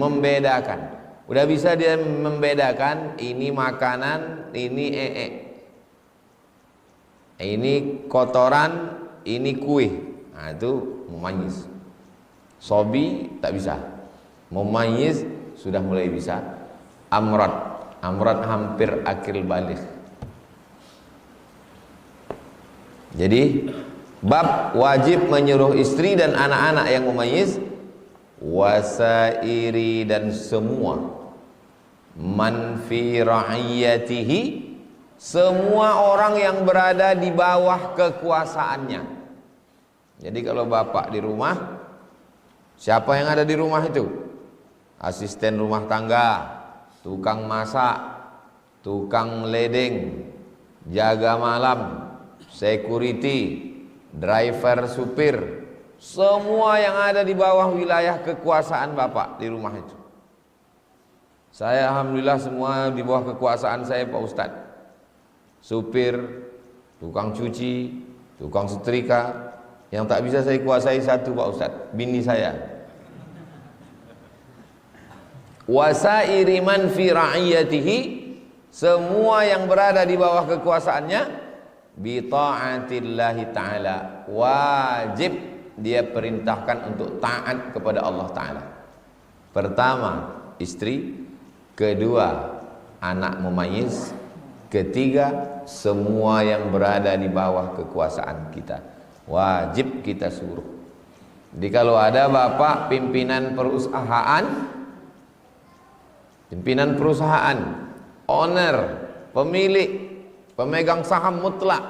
membedakan. Udah bisa dia membedakan ini makanan, ini ini kotoran, ini kue. Nah, itu memayis. Sobi tak bisa. Memayis sudah mulai bisa. Amrat hampir akil balik. Jadi bab wajib menyuruh istri dan anak-anak yang memayis, wasairi dan semua man fi ra'iyatihi, semua orang yang berada di bawah kekuasaannya. Jadi kalau bapak di rumah, siapa yang ada di rumah itu? Asisten rumah tangga, tukang masak, tukang ledeng, jaga malam, security, driver, supir, semua yang ada di bawah wilayah kekuasaan bapak di rumah itu. Saya alhamdulillah semua di bawah kekuasaan saya Pak Ustadz. Supir, tukang cuci, tukang setrika. Yang tak bisa saya kuasai satu Pak Ustadz, bini saya. Wasairi man fi ra'iyatihi, semua yang berada di bawah kekuasaannya, bi ta'atillahi ta'ala, wajib dia perintahkan untuk taat kepada Allah Ta'ala. Pertama, istri. Kedua, anak memayis. Ketiga, semua yang berada di bawah kekuasaan kita, wajib kita suruh. Jadi kalau ada bapak pimpinan perusahaan, owner, pemilik, pemegang saham mutlak,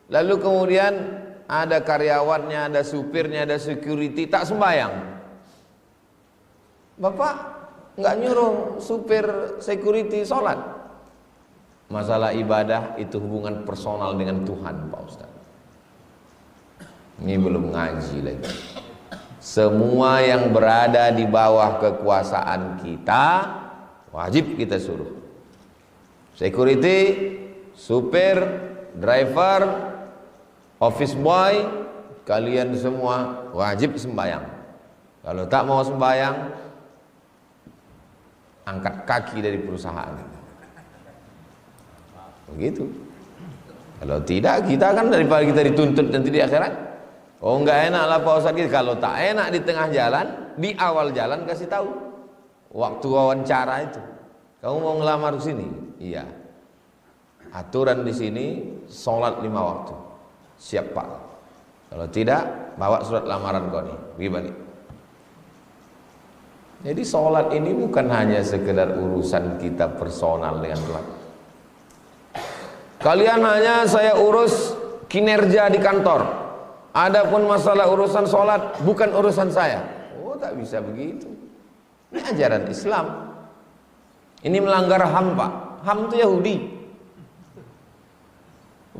lalu kemudian ada karyawannya, ada supirnya, ada security, tak sembahyang, bapak nggak nyuruh supir security sholat. Masalah ibadah itu hubungan personal dengan Tuhan Pak Ustaz. Ini belum ngaji lagi. Semua yang berada di bawah kekuasaan kita wajib kita suruh. Security, supir, driver, office boy, kalian semua wajib sembahyang. Kalau tak mau sembahyang, angkat kaki dari perusahaan. Begitu. Kalau tidak, kita kan daripada kita dituntut nanti di akhirat. Oh, enggak enak lah Pak Ustadz. Kalau tak enak di tengah jalan, di awal jalan kasih tahu. Waktu wawancara itu, kamu mau ngelamar di sini? Iya. Aturan di sini sholat 5 waktu. Siap Pak. Kalau tidak, bawa surat lamaran kau nih, pergi balik. Jadi sholat ini bukan hanya sekedar urusan kita personal dengan Tuhan. Kalian hanya saya urus kinerja di kantor. Adapun masalah urusan sholat bukan urusan saya. Oh, tak bisa begitu. Ini ajaran Islam. Ini melanggar HAM Pak. HAM itu Yahudi.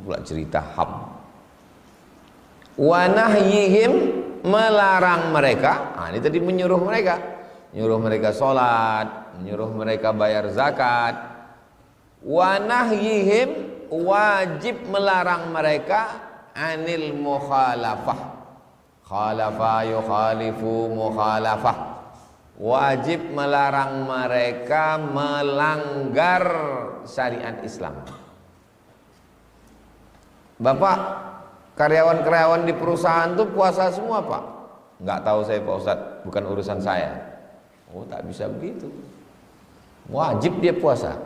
Pula cerita HAM. Wa nahyihim, melarang mereka. Nah, ini tadi menyuruh mereka. Nyuruh mereka sholat, nyuruh mereka bayar zakat. Wa nahyihim, wajib melarang mereka anil mukhalafah. Khalafa yukhalifu mukhalafah. Wajib melarang mereka melanggar syariat Islam. Bapak, karyawan-karyawan di perusahaan itu puasa semua Pak? Enggak tahu saya Pak Ustadz, bukan urusan saya. Oh, tak bisa begitu. Wajib dia puasa.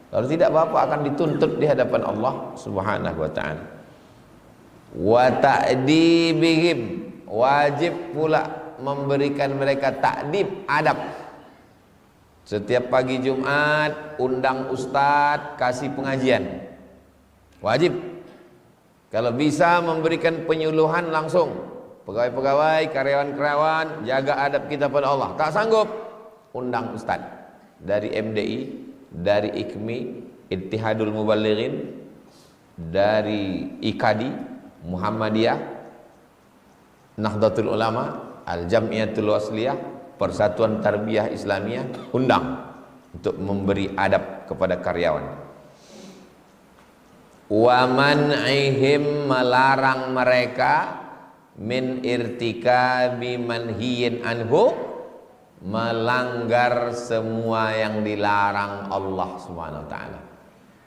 Kalau tidak bapak akan dituntut di hadapan Allah Subhanahu wa ta'ala. Wa ta'dibihim, wajib pula memberikan mereka ta'dib, adab. Setiap pagi Jumat undang ustadz, kasih pengajian. Wajib. Kalau bisa memberikan penyuluhan langsung. Pegawai-pegawai, karyawan-karyawan, jaga adab kita pada Allah. Tak sanggup, undang ustadz dari MDI, dari IKMI, Ittihadul Mubalighin, dari IKADI, Muhammadiyah, Nahdlatul Ulama, Al-Jam'iyatul Wasliyah, Persatuan Tarbiyah Islamiyah, undang untuk memberi adab kepada karyawan. Wa man'ihim, melarang mereka min irtikabi manhiyin anhu, melanggar semua yang dilarang Allah Subhanahu wa taala.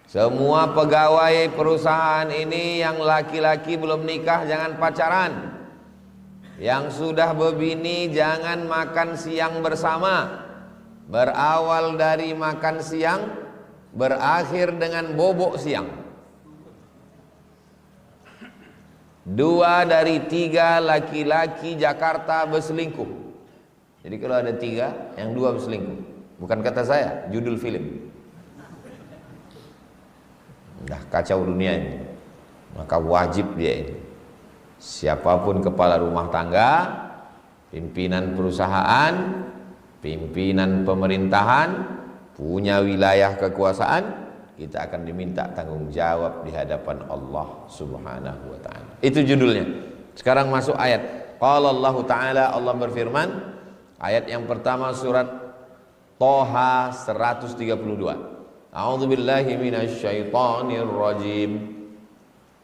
Semua pegawai perusahaan ini yang laki-laki belum nikah jangan pacaran. Yang sudah berbini jangan makan siang bersama. Berawal dari makan siang, berakhir dengan bobok siang. 2 dari 3 laki-laki Jakarta berselingkuh. Jadi kalau ada 3, yang 2 berselingkuh. Bukan kata saya, judul film. Dah kacau dunia ini. Maka wajib dia ini. Siapapun kepala rumah tangga, pimpinan perusahaan, pimpinan pemerintahan, punya wilayah kekuasaan, kita akan diminta tanggung jawab di hadapan Allah Subhanahu wa taala. Itu judulnya. Sekarang masuk ayat. Qala Allah taala, Allah berfirman, ayat yang pertama surat Toha 132. A'udzubillahi minasyaitonir rajim.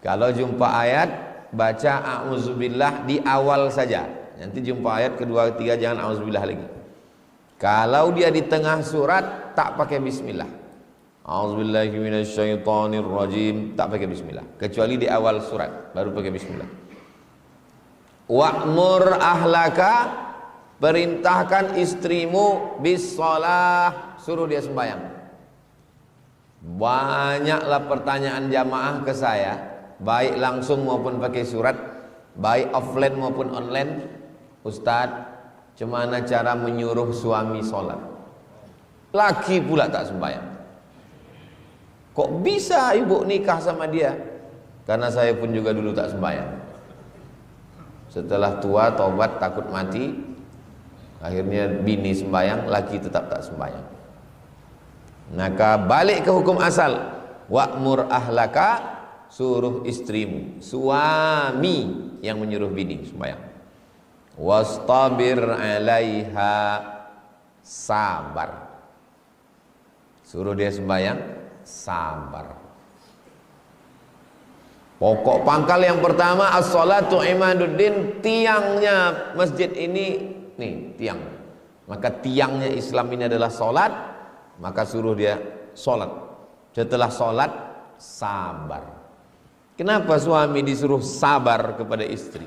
Kalau jumpa ayat, baca a'udzubillah di awal saja. Nanti jumpa ayat kedua ketiga jangan a'udzubillah lagi. Kalau dia di tengah surat tak pakai bismillah. A'udzubillahi minasyaitonir rajim, tak pakai bismillah. Kecuali di awal surat baru pakai bismillah. Wa'mur ahlaka, perintahkan istrimu bis shalah, suruh dia sembahyang. Banyaklah pertanyaan jamaah ke saya, baik langsung maupun pakai surat, baik offline maupun online. Ustadz, gimana cara menyuruh suami sholat? Laki pula tak sembahyang. Kok bisa ibu nikah sama dia? Karena saya pun juga dulu tak sembahyang. Setelah tua, tobat, takut mati, akhirnya bini sembahyang, laki tetap tak sembahyang. Maka balik ke hukum asal. Wa'mur ahlaka, suruh istrimu, suami yang menyuruh bini sembahyang. Wastabir 'alaiha, sabar. Suruh dia sembahyang, sabar. Pokok pangkal yang pertama, as-salatu imaduddin, tiangnya masjid ini nih tiang. Maka tiangnya Islam ini adalah salat, maka suruh dia salat. Setelah salat, sabar. Kenapa suami disuruh sabar kepada istri?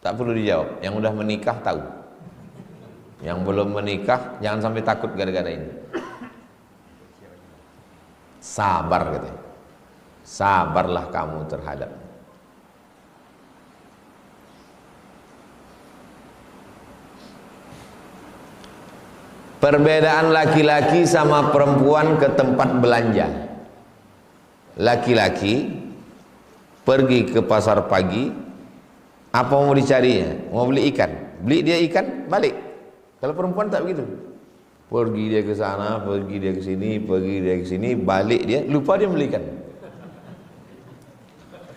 Tak perlu dijawab. Yang udah menikah tahu. Yang belum menikah jangan sampai takut gara-gara ini. Sabar katanya. Sabarlah kamu terhadap. Perbedaan laki-laki sama perempuan ke tempat belanja. Laki-laki pergi ke pasar pagi, apa mau dicarinya? Mau beli ikan, beli dia ikan, balik. Kalau perempuan tak begitu. Pergi dia ke sana, pergi dia ke sini, pergi dia ke sini, balik dia, lupa dia beli ikan.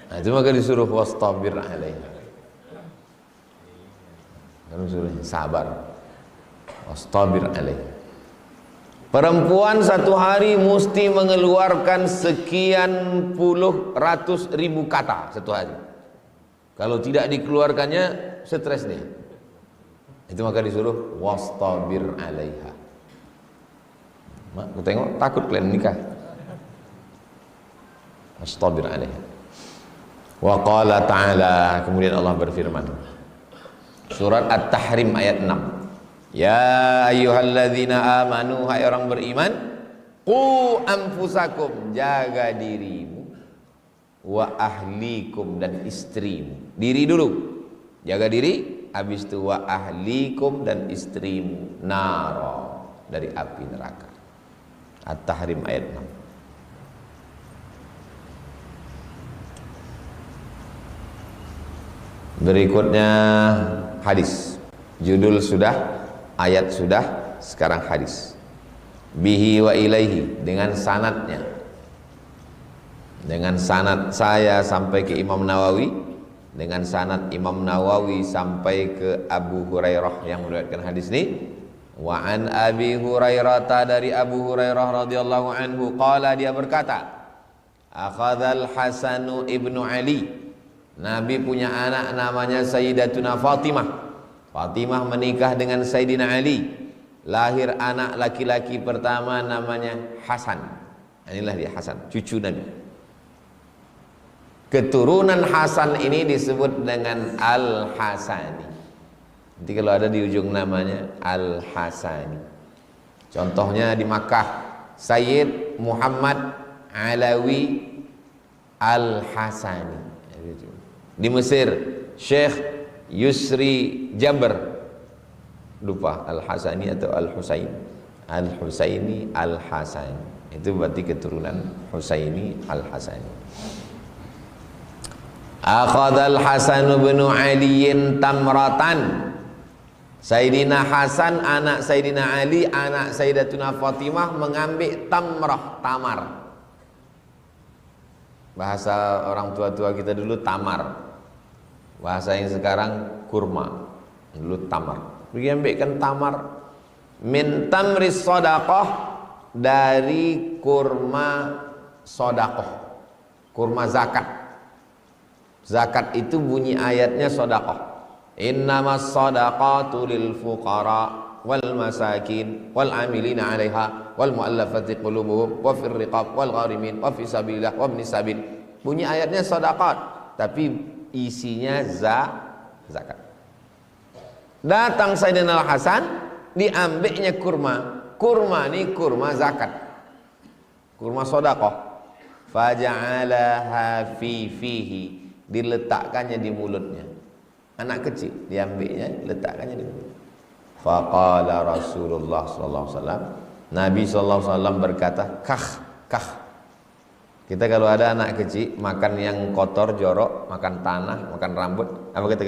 Nah, itu maka disuruh wastabir 'alaiha. Kan disuruh sabar. Wastabir 'alaiha. Perempuan satu hari mesti mengeluarkan sekian puluh ratus ribu kata satu hari. Kalau tidak dikeluarkannya, stres dia. Itu maka disuruh wastabir 'alaiha. Mak, aku tengok takut kalian nikah. Wastabir 'alaiha. Wa qala ta'ala, kemudian Allah berfirman. Surat At-Tahrim ayat 6. Ya ayyuhalladzina amanu, hai orang beriman, qu anfusakum, jaga dirimu, wa ahlikum, dan istrimu. Diri dulu, jaga diri, habis itu wa ahlikum, dan istrimu, nara, dari api neraka. At-Tahrim ayat 6. Berikutnya hadis. Judul sudah, ayat sudah, sekarang hadis. Bihi wa ilaihi, dengan sanadnya. Dengan sanad saya sampai ke Imam Nawawi, dengan sanad Imam Nawawi sampai ke Abu Hurairah yang meriwayatkan hadis ini. Wa an Abi Hurairah, dari Abu Hurairah radhiyallahu anhu, qala, dia berkata, akhadzal Hasanu ibnu Ali, Nabi punya anak namanya Sayyidatuna Fatimah. Fatimah menikah dengan Sayyidina Ali, lahir anak laki-laki pertama namanya Hasan. Inilah dia Hasan, cucu Nabi. Keturunan Hasan ini disebut dengan Al-Hasani. Nanti kalau ada di ujung namanya Al-Hasani. Contohnya di Makkah, Sayyid Muhammad Alawi Al-Hasani. Di Mesir, Syekh Yusri Jabr, lupa Al-Hasani atau Al-Husain, Al-Husaini Al-Hasani, itu berarti keturunan Husaini Al-Hasani. Akhadha Al-Hasan bin Ali tamratan. Sayyidina Hasan anak Sayyidina Ali, anak Sayyidatuna Fatimah mengambil tamrah, tamar. Bahasa orang tua-tua kita dulu tamar, bahasa yang sekarang kurma, dulu tamar. Dia ambilkan tamar, min tamris sodaqoh, dari kurma sodakoh, kurma zakat. Zakat itu bunyi ayatnya sodakoh. Innamas sodaqatu lil fuqara wal masakin wal amilina 'alaiha wal mu'allafati qulubuhum wa fir riqab wal gharimin wa fi sabilillah wa ibnis sabil. Bunyi ayatnya sedekah, tapi isinya zakat. Datang Sayyidina Al-Hasan, diambilnya kurma. Kurma ini kurma zakat, kurma sedekah. Faja'alaha fihi, diletakkannya di mulutnya. Anak kecil diambilnya, letakkannya di mulut. Faqala Rasulullah sallallahu alaihi wasallam, Nabi sallallahu alaihi wasallam berkata, kah. Kita kalau ada anak kecil makan yang kotor, jorok, makan tanah, makan rambut, apa kita?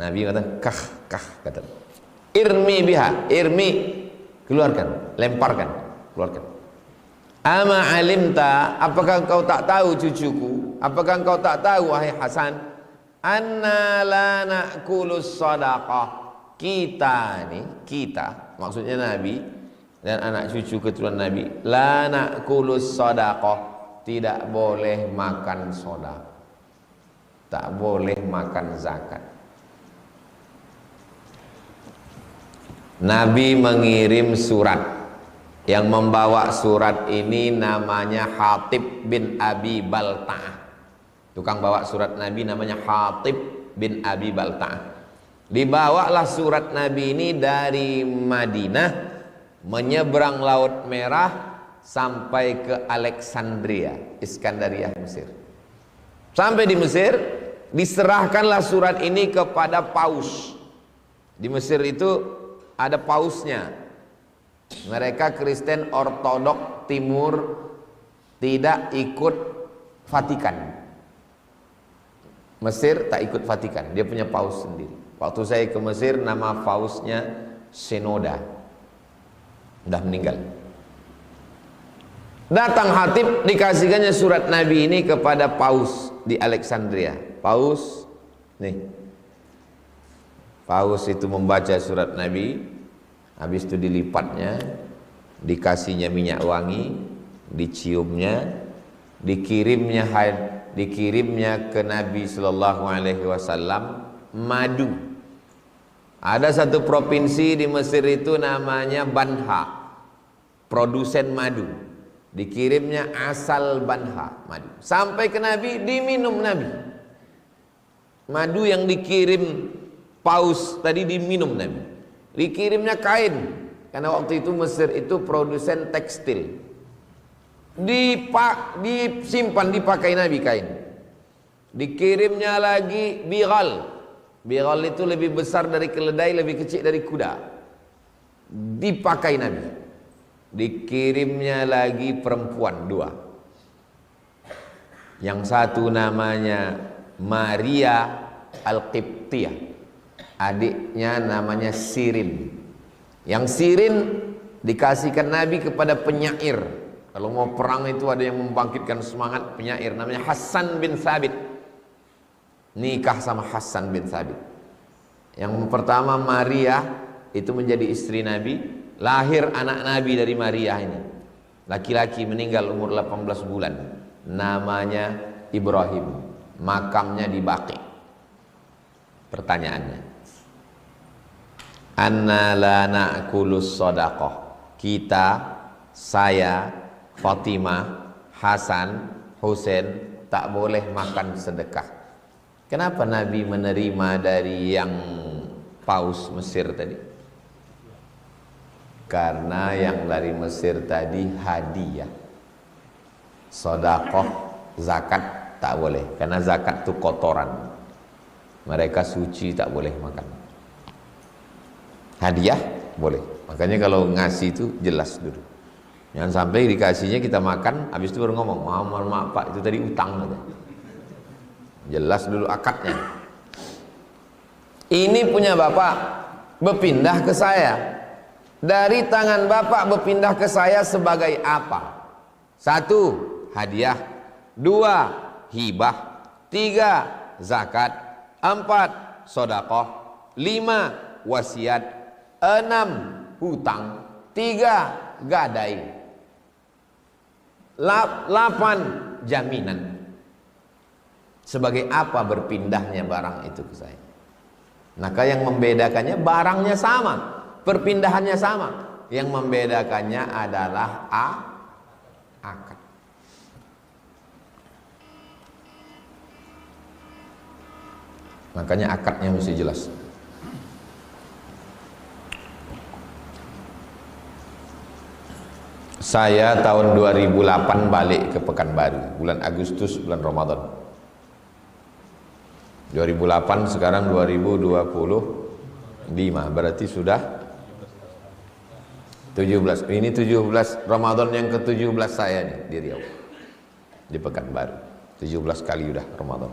Nabi kata, kah kata. Irmi biha, irmi, keluarkan, lemparkan, keluarkan. Ama alimta, apakah engkau tak tahu cucuku? Apakah engkau tak tahu wahai Hasan? Anna la na'kulus sadaqah. Kita, maksudnya Nabi dan anak cucu keturunan Nabi, la na'kulus sadaqah, tidak boleh makan sedekah, tak boleh makan zakat. Nabi mengirim surat, yang membawa surat ini namanya Hatib bin Abi Balta'ah. Tukang bawa surat Nabi namanya Hatib bin Abi Balta'ah. Dibawalah surat Nabi ini dari Madinah, menyeberang Laut Merah sampai ke Alexandria, Iskandaria, Mesir. Sampai di Mesir, diserahkanlah surat ini kepada paus. Di Mesir itu ada pausnya. Mereka Kristen Ortodok Timur, tidak ikut Vatikan. Mesir tak ikut Vatikan, dia punya paus sendiri. Waktu saya ke Mesir, nama pausnya Senoda, sudah meninggal. Datang Hatib, dikasihkannya surat Nabi ini kepada paus di Alexandria. Paus itu membaca surat Nabi, habis itu dilipatnya, dikasihnya minyak wangi, diciumnya, dikirimnya ke Nabi Sallallahu Alaihi Wasallam madu. Ada satu provinsi di Mesir itu namanya Banha, produsen madu. Dikirimnya asal Banha madu, sampai ke Nabi, diminum Nabi. Madu yang dikirim paus tadi diminum Nabi. Dikirimnya kain, karena waktu itu Mesir itu produsen tekstil. Disimpan, dipakai Nabi kain. Dikirimnya lagi bighal. Bighal itu lebih besar dari keledai, lebih kecil dari kuda. Dipakai Nabi. Dikirimnya lagi perempuan 2. Yang satu namanya Maria Al-Qibtiyah, adiknya namanya Sirin. Yang Sirin dikasihkan Nabi kepada penyair. Kalau mau perang itu ada yang membangkitkan semangat, penyair namanya Hasan bin Thabit. Nikah sama Hasan bin Thabit. Yang pertama Maria itu menjadi istri Nabi, lahir anak Nabi dari Maria ini. Laki-laki, meninggal umur 18 bulan. Namanya Ibrahim. Makamnya di Baqi. Pertanyaannya, anna la na'kulus shadaqah. Kita, saya, Fatimah, Hasan, Husain tak boleh makan sedekah. Kenapa Nabi menerima dari yang paus Mesir tadi? Karena yang dari Mesir tadi hadiah. Sedekah, zakat tak boleh, karena zakat itu kotoran. Mereka suci, tak boleh makan. Hadiah boleh. Makanya kalau ngasih itu jelas dulu. Jangan sampai dikasihnya kita makan, habis itu baru ngomong, maaf Pak, itu tadi utang. Jelas dulu akadnya. Ini punya Bapak, berpindah ke saya. Dari tangan Bapak berpindah ke saya sebagai apa? 1, hadiah. 2, hibah. 3, zakat. 4, sedekah. 5, wasiat. 6, hutang. 3, gadai. 8, jaminan. Sebagai apa berpindahnya barang itu ke saya? Maka yang membedakannya barangnya sama, perpindahannya sama. Yang membedakannya adalah akad. Makanya akadnya mesti jelas. Saya tahun 2008 balik ke Pekanbaru, bulan Agustus, bulan Ramadan. 2008, sekarang 2025, berarti sudah 17. Ini 17 Ramadan yang ke-17 saya nih di Riau, di Pekanbaru. 17 kali udah Ramadan.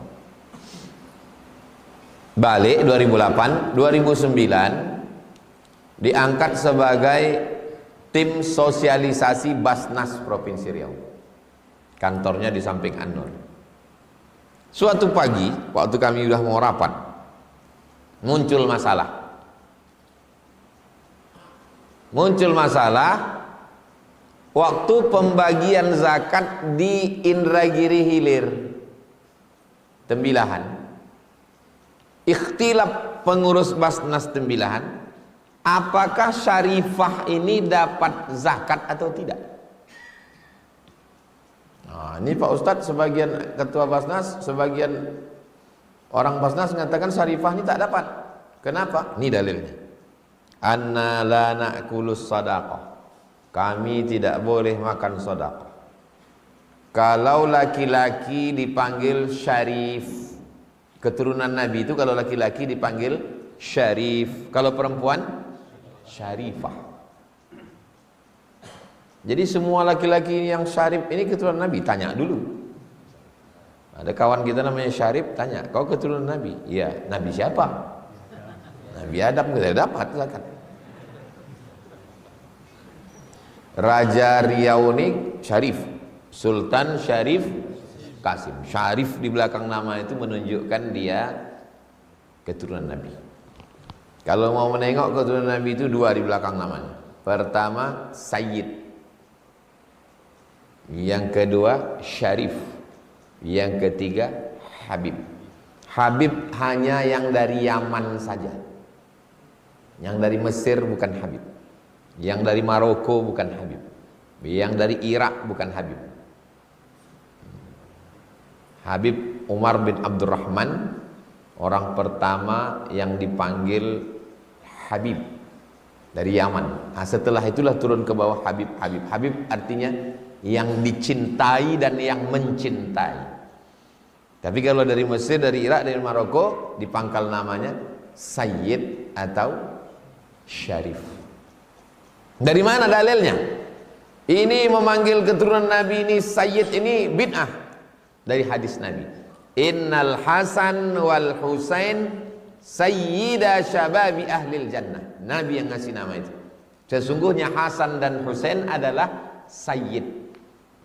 Balik 2008, 2009 diangkat sebagai tim sosialisasi Basnas Provinsi Riau. Kantornya di samping An-Nur. Suatu pagi, waktu kami udah mau rapat, muncul masalah. Waktu pembagian zakat di Indragiri Hilir, Tembilahan. Ikhtilaf pengurus Basnas Tembilahan, apakah Syarifah ini dapat zakat atau tidak? Nah, ini Pak Ustadz, sebagian ketua Basnas, sebagian orang Basnas mengatakan Syarifah ini tak dapat. Kenapa? Ini dalilnya. Anna la na'kulus sadaqah. Kami tidak boleh makan sedekah. Kalau laki-laki dipanggil Syarif, keturunan Nabi itu kalau laki-laki dipanggil Syarif, kalau perempuan Syarifah. Jadi semua laki-laki yang Syarif ini keturunan Nabi, tanya dulu. Ada kawan kita namanya Syarif, tanya, kau keturunan Nabi? Iya. Nabi siapa? Nabi Adam. Kita dapat zakat. Raja Riau ini Syarif, Sultan Syarif Kasim. Syarif di belakang nama itu menunjukkan dia keturunan Nabi. Kalau mau menengok keturunan Nabi itu 2 di belakang namanya. Pertama Sayyid, yang kedua Syarif, yang ketiga Habib. Habib hanya yang dari Yaman saja. Yang dari Mesir bukan Habib. Yang dari Maroko bukan Habib. Yang dari Irak bukan Habib. Habib Umar bin Abdurrahman, orang pertama yang dipanggil Habib dari Yaman. Nah, setelah itulah turun ke bawah Habib. Habib artinya yang dicintai dan yang mencintai. Tapi kalau dari Mesir, dari Irak, dari Maroko, dipangkal namanya Sayyid atau Syarif. Dari mana dalilnya? Ini memanggil keturunan Nabi ini Sayyid, ini bid'ah. Dari hadis Nabi, Innal Hasan wal Husain sayyida syababi ahlil jannah. Nabi yang ngasih nama itu. Sesungguhnya Hasan dan Husain adalah Sayyid.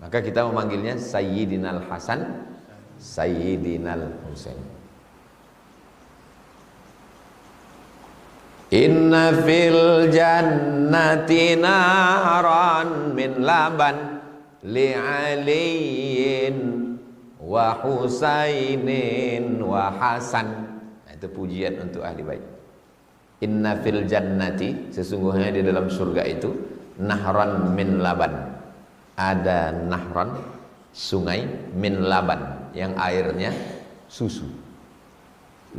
Maka kita memanggilnya Sayyidinal Hasan, Sayyidinal Husain. Inna fil jannati naran min laban li aliyin wa Husainin wa Hasan. Nah, itu Itu pujian untuk ahli bait. Inna fil jannati, sesungguhnya di dalam surga itu, nahran min laban. Ada nahran, sungai, min laban, yang airnya susu.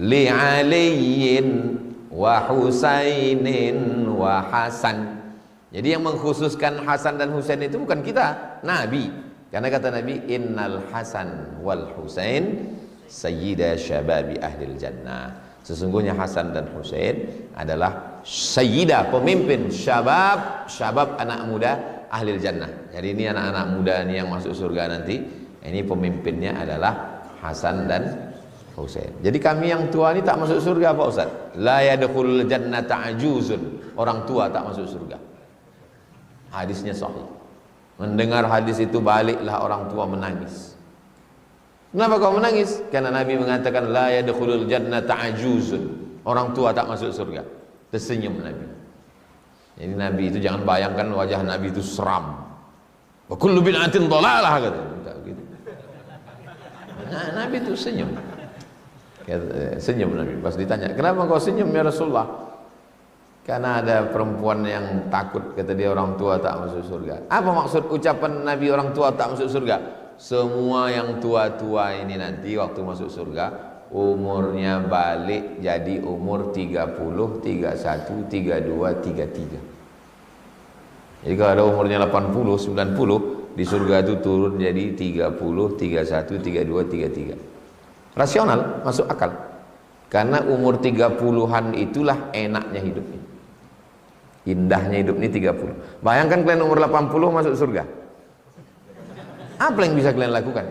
Li aliyin wa husainin wa hasan. Jadi yang mengkhususkan Hasan dan Husain itu bukan kita, Nabi. Karena kata Nabi, innal Hasan wal Husain sayyida syababi ahlil jannah. Sesungguhnya Hasan dan Husain adalah sayyidah, pemimpin syabab anak muda ahlil jannah. Jadi ini anak-anak muda ini yang masuk surga nanti, ini pemimpinnya adalah Hasan dan Husain. Jadi kami yang tua ini tak masuk surga Pak Ustaz. La yadkhulul jannata ajuzun. Orang tua tak masuk surga. Hadisnya sahih. Mendengar hadis itu baliklah orang tua menangis. Kenapa kau menangis? Karena Nabi mengatakan la yadkhulul jannata ajuzun. Orang tua tak masuk surga. Tersenyum Nabi. Jadi Nabi itu jangan bayangkan wajah Nabi itu seram. Wa kullu bid'atin dhalalah kata. Gitu. Nah, Nabi itu senyum. Senyum Nabi. Pas ditanya, "Kenapa kau senyum ya Rasulullah?" Karena ada perempuan yang takut, kata dia, orang tua tak masuk surga. Apa maksud ucapan Nabi orang tua tak masuk surga? Semua yang tua-tua ini nanti waktu masuk surga umurnya balik jadi umur 30, 31, 32, 33. Jadi kalau ada umurnya 80, 90, di surga itu turun jadi 30, 31, 32, 33. Rasional, masuk akal. Karena umur 30-an itulah enaknya hidup ini. Indahnya hidup ini 30. Bayangkan kalian umur 80 masuk surga. Apa yang bisa kalian lakukan?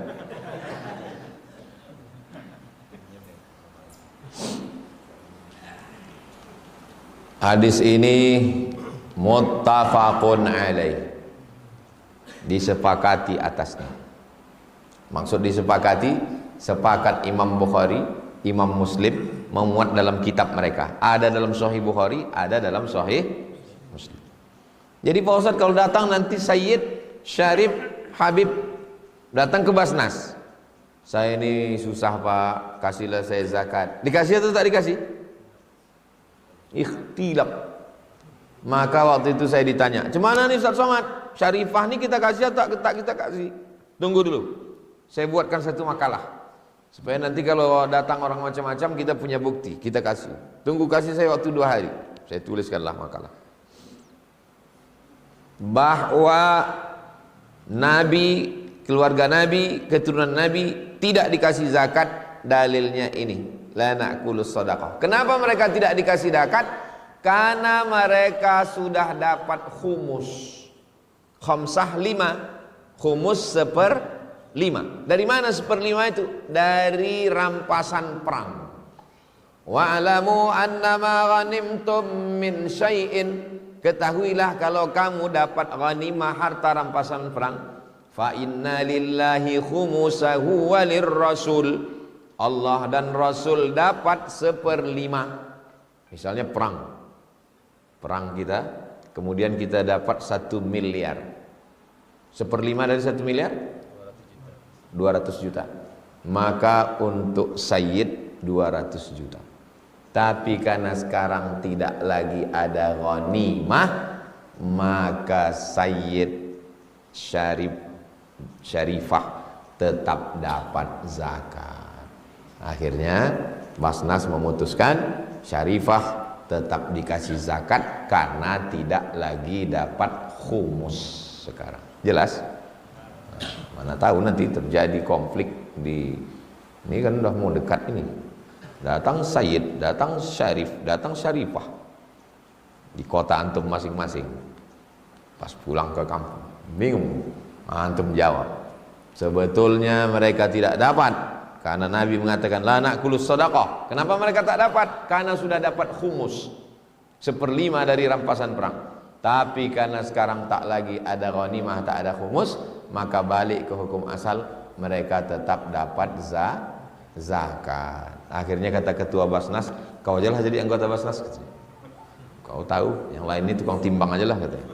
Hadis ini muttafaqun alaih. Disepakati atasnya. Maksud disepakati, sepakat Imam Bukhari, Imam Muslim memuat dalam kitab mereka. Ada dalam Sahih Bukhari, ada dalam Sahih Muslim. Jadi Pak Ustadz kalau datang nanti Sayyid, Syarif, Habib datang ke Basnas. Saya ini susah Pak, kasihlah saya zakat. Dikasih atau tak dikasih? Ikhtilaf. Maka waktu itu saya ditanya, "Cemana nih Ustadz Somad? Syarifah nih kita kasih atau tak kita kasih?" Tunggu dulu. Saya buatkan satu makalah. Supaya nanti kalau datang orang macam-macam kita punya bukti, kita kasih. Tunggu kasih saya waktu 2 hari. Saya tuliskanlah makalah. Bahwa Nabi, keluarga Nabi, keturunan Nabi tidak dikasih zakat, dalilnya ini. La na'kulus shadaqah. Kenapa mereka tidak dikasih zakat? Karena mereka sudah dapat khumus. Khamsah 5, khumus 1/5. Dari mana 1/5 itu? Dari rampasan perang. Wa'lamu annama ghanimtum min syai'in. Ketahuilah kalau kamu dapat ghanimah, harta rampasan perang, fa inna lillahi khumusahu walir rasul. Allah dan Rasul dapat 1/5. Misalnya perang kita, kemudian kita dapat 1 miliar. 1/5 dari 1 miliar 200 juta. Maka untuk Sayyid 200 juta. Tapi karena sekarang tidak lagi ada ghanimah, maka Sayyid, Syarif, Syarifah tetap dapat zakat. Akhirnya Basnas memutuskan Syarifah tetap dikasih zakat karena tidak lagi dapat khumus sekarang. Jelas? Mana tahu nanti terjadi konflik di ini kan udah mau dekat ini. Datang Sayyid, datang Syarif, datang Syarifah di kota antum masing-masing. Pas pulang ke kampung, bingung. Antum jawab, sebetulnya mereka tidak dapat karena Nabi mengatakan la na'kulus shadaqah. Kenapa mereka tak dapat? Karena sudah dapat khumus, 1/5 dari rampasan perang. Tapi karena sekarang tak lagi ada ghanimah, tak ada khumus, maka balik ke hukum asal, mereka tetap dapat zakat. Akhirnya kata ketua Basnas, "Kau ajalah jadi anggota Basnas." Kau tahu, yang lain ini tukang timbang aja lah katanya.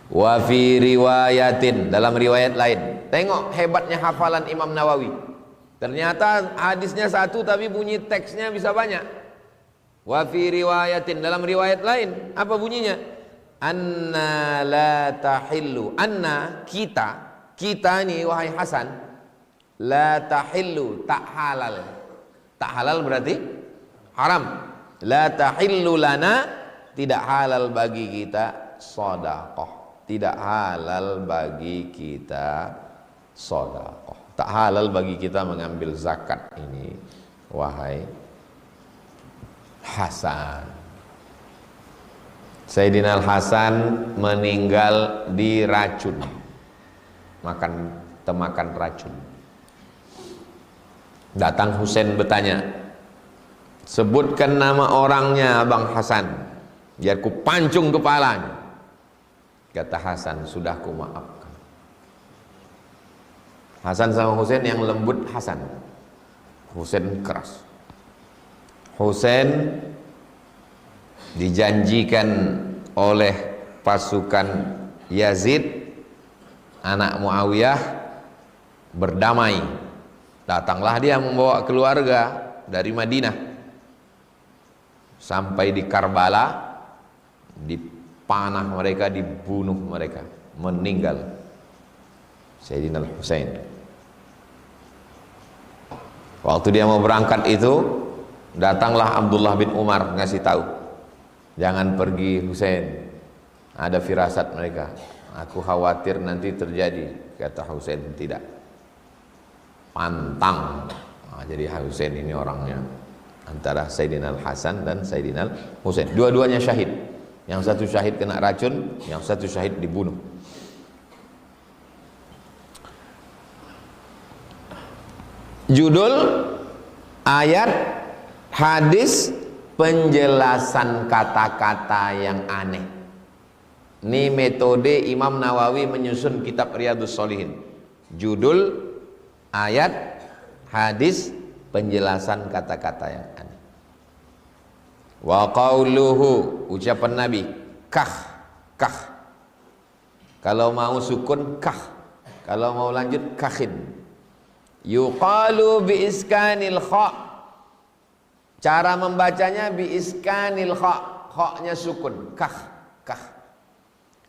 Wa fi riwayatin, dalam riwayat lain. Tengok hebatnya hafalan Imam Nawawi. Ternyata hadisnya satu tapi bunyi teksnya bisa banyak. Wa fi riwayatin, dalam riwayat lain apa bunyinya? Anna la tahillu. Anna, kita ini wahai Hasan, la tahillu, tak halal. Tak halal berarti haram. La tahillu lana, tidak halal bagi kita sedekah. Tidak halal bagi kita sedekah. Tak halal bagi kita mengambil zakat ini, wahai Hasan. Sayyidina Al-Hasan meninggal diracun, temakan racun. Datang Husain bertanya, sebutkan nama orangnya Abang Hasan, biar ku pancung kepalanya. Kata Hasan, sudah ku maafkan. Hasan sama Husain yang lembut Hasan, Husain keras. Husain dijanjikan oleh pasukan Yazid anak Muawiyah berdamai. Datanglah dia membawa keluarga dari Madinah sampai di Karbala, dipanah mereka, dibunuh mereka, meninggal Sayyidina Al-Husain. Waktu dia mau berangkat itu, datanglah Abdullah bin Umar ngasih tahu, jangan pergi Husain, ada firasat mereka, aku khawatir nanti terjadi. Kata Husain, tidak, pantang. Jadi Husain ini orangnya, antara Sayyidina Al-Hasan dan Sayyidina Al-Husain, dua-duanya syahid. Yang satu syahid kena racun, yang satu syahid dibunuh. Judul ayat, hadis, penjelasan kata-kata yang aneh. Ini metode Imam Nawawi menyusun kitab Riyadhus Shalihin. Judul ayat, hadis, penjelasan kata-kata yang aneh. Wa qauluhu, ucapan Nabi, kah. Kalau mau sukun kah, kalau mau lanjut kahin. Yuqalu bi iskanil kha. Cara membacanya bi iskanil kha, kha-nya sukun, kah.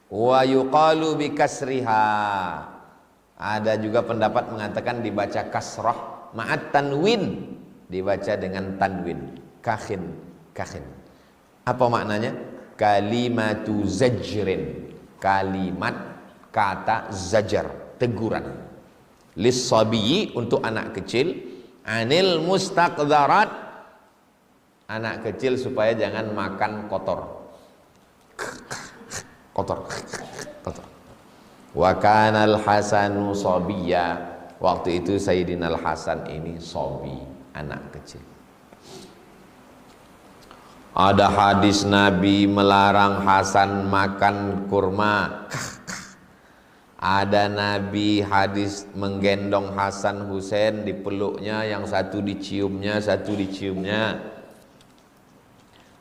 Wa yuqalu bi kasriha. Ada juga pendapat mengatakan dibaca kasrah ma'at tanwin, dibaca dengan tanwin, kahin. Apa maknanya? Kalimatu zajrin, kalimat kata zajar, teguran. Lis-sabiyi, untuk anak kecil, anil mustaqdarat, anak kecil supaya jangan makan kotor. Wa kana al-Hasanu sabiyya, waktu itu Sayyidina Al-Hasan ini sabi, anak kecil. Ada hadis Nabi melarang Hasan makan kurma. Ada Nabi hadis menggendong Hasan Husain, dipeluknya, yang satu diciumnya, satu diciumnya.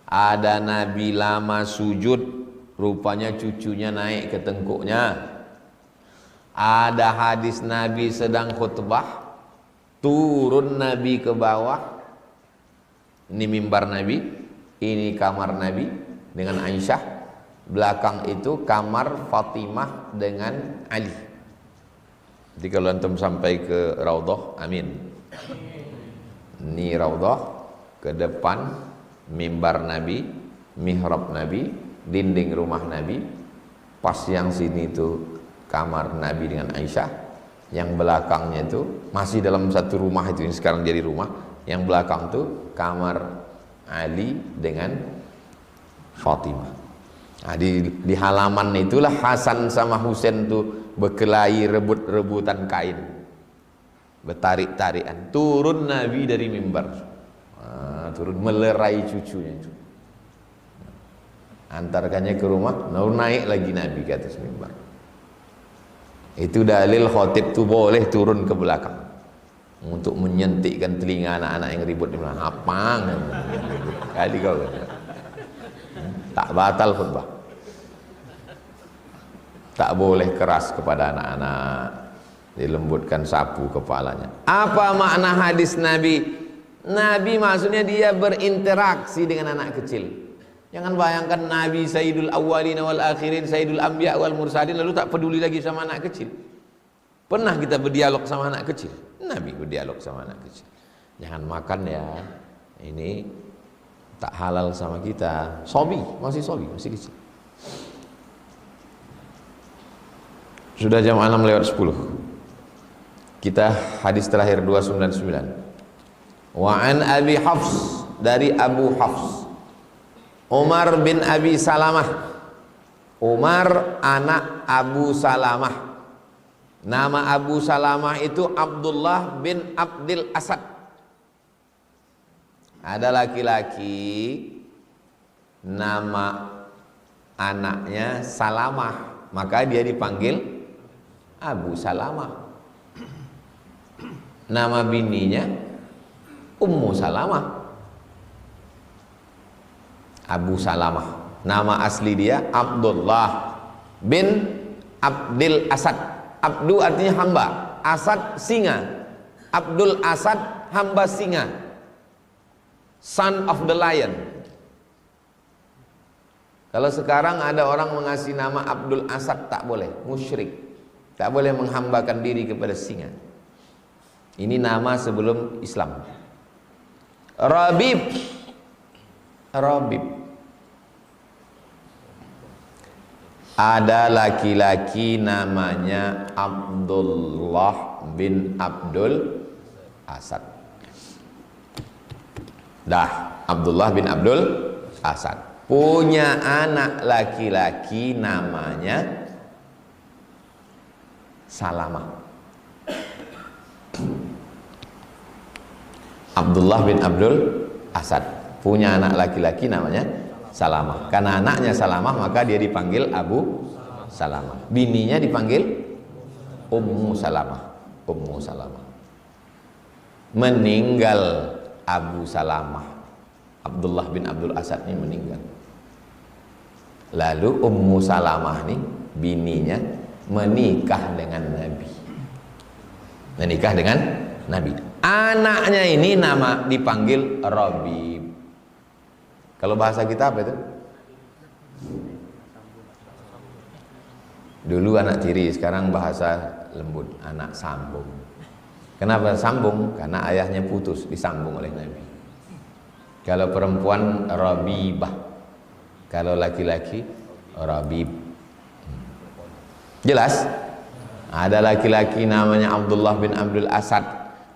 Ada Nabi lama sujud, rupanya cucunya naik ke tengkuknya. Ada hadis Nabi sedang khutbah, turun Nabi ke bawah. Ini mimbar Nabi, ini kamar Nabi dengan Aisyah. Belakang itu kamar Fatimah dengan Ali. Jadi kalau antum sampai ke Raudhah, amin. Ini Raudhah, ke depan mimbar Nabi, mihrab Nabi, dinding rumah Nabi. Pas yang sini itu kamar Nabi dengan Aisyah. Yang belakangnya itu masih dalam satu rumah itu, yang sekarang jadi rumah. Yang belakang itu kamar Ali dengan Fatimah. Nah, di halaman itulah Hasan sama Husain tuh berkelahi, rebut-rebutan kain, bertarik-tarikan. Turun Nabi dari mimbar, turun melerai cucunya itu, antarkannya ke rumah, naik lagi Nabi ke atas mimbar. Itu dalil khotib tuh boleh turun ke belakang untuk menyentikkan telinga anak-anak yang ribut di belakang. Apang kali kau tak batal khutbah. Tak boleh keras kepada anak-anak. dilembutkan sapu kepalanya. Apa makna hadis Nabi? Nabi maksudnya dia berinteraksi dengan anak kecil. Jangan bayangkan Nabi Sayyidul Awwalin wal Akhirin, Sayyidul Anbiya wal Mursalin, lalu tak peduli lagi sama anak kecil. Pernah kita berdialog sama anak kecil? Nabi berdialog sama anak kecil. Jangan makan ya, ini tak halal sama kita. Sobi, masih kecil. Sudah jam 6:10. Kita hadis terakhir 299. Wa an Abi Hafs, dari Abu Hafs, Umar bin Abi Salamah. Umar anak Abu Salamah. Nama Abu Salamah itu Abdullah bin Abdul Asad. Ada laki-laki nama anaknya Salamah, maka dia dipanggil Abu Salamah. Nama bininya Ummu Salamah. Abu Salamah. Nama asli dia Abdullah bin Abdul Asad. Abdu artinya hamba, Asad singa. Abdul Asad hamba singa, son of the lion. Kalau sekarang ada orang mengasih nama Abdul Asad, tak boleh, musyrik. Tak boleh menghambakan diri kepada singa. Ini nama sebelum Islam. Rabib. Ada laki-laki namanya Abdullah bin Abdul Asad. Abdullah bin Abdul Asad punya anak laki-laki namanya Salamah. Abdullah bin Abdul Asad punya anak laki-laki namanya Salamah. Karena anaknya Salamah, maka dia dipanggil Abu Salamah. Bininya dipanggil Ummu Salamah. Ummu Salamah. Meninggal Abu Salamah. Abdullah bin Abdul Asad ini meninggal. Lalu Ummu Salamah ini bininya menikah dengan Nabi. Menikah dengan Nabi. Anaknya ini nama dipanggil Rabib. Kalau bahasa kita apa itu? Dulu anak tiri, sekarang bahasa lembut, anak sambung. Kenapa sambung? Karena ayahnya putus, disambung oleh Nabi. Kalau perempuan Rabibah, kalau laki-laki Rabib. Jelas? Ada laki-laki namanya Abdullah bin Abdul Asad,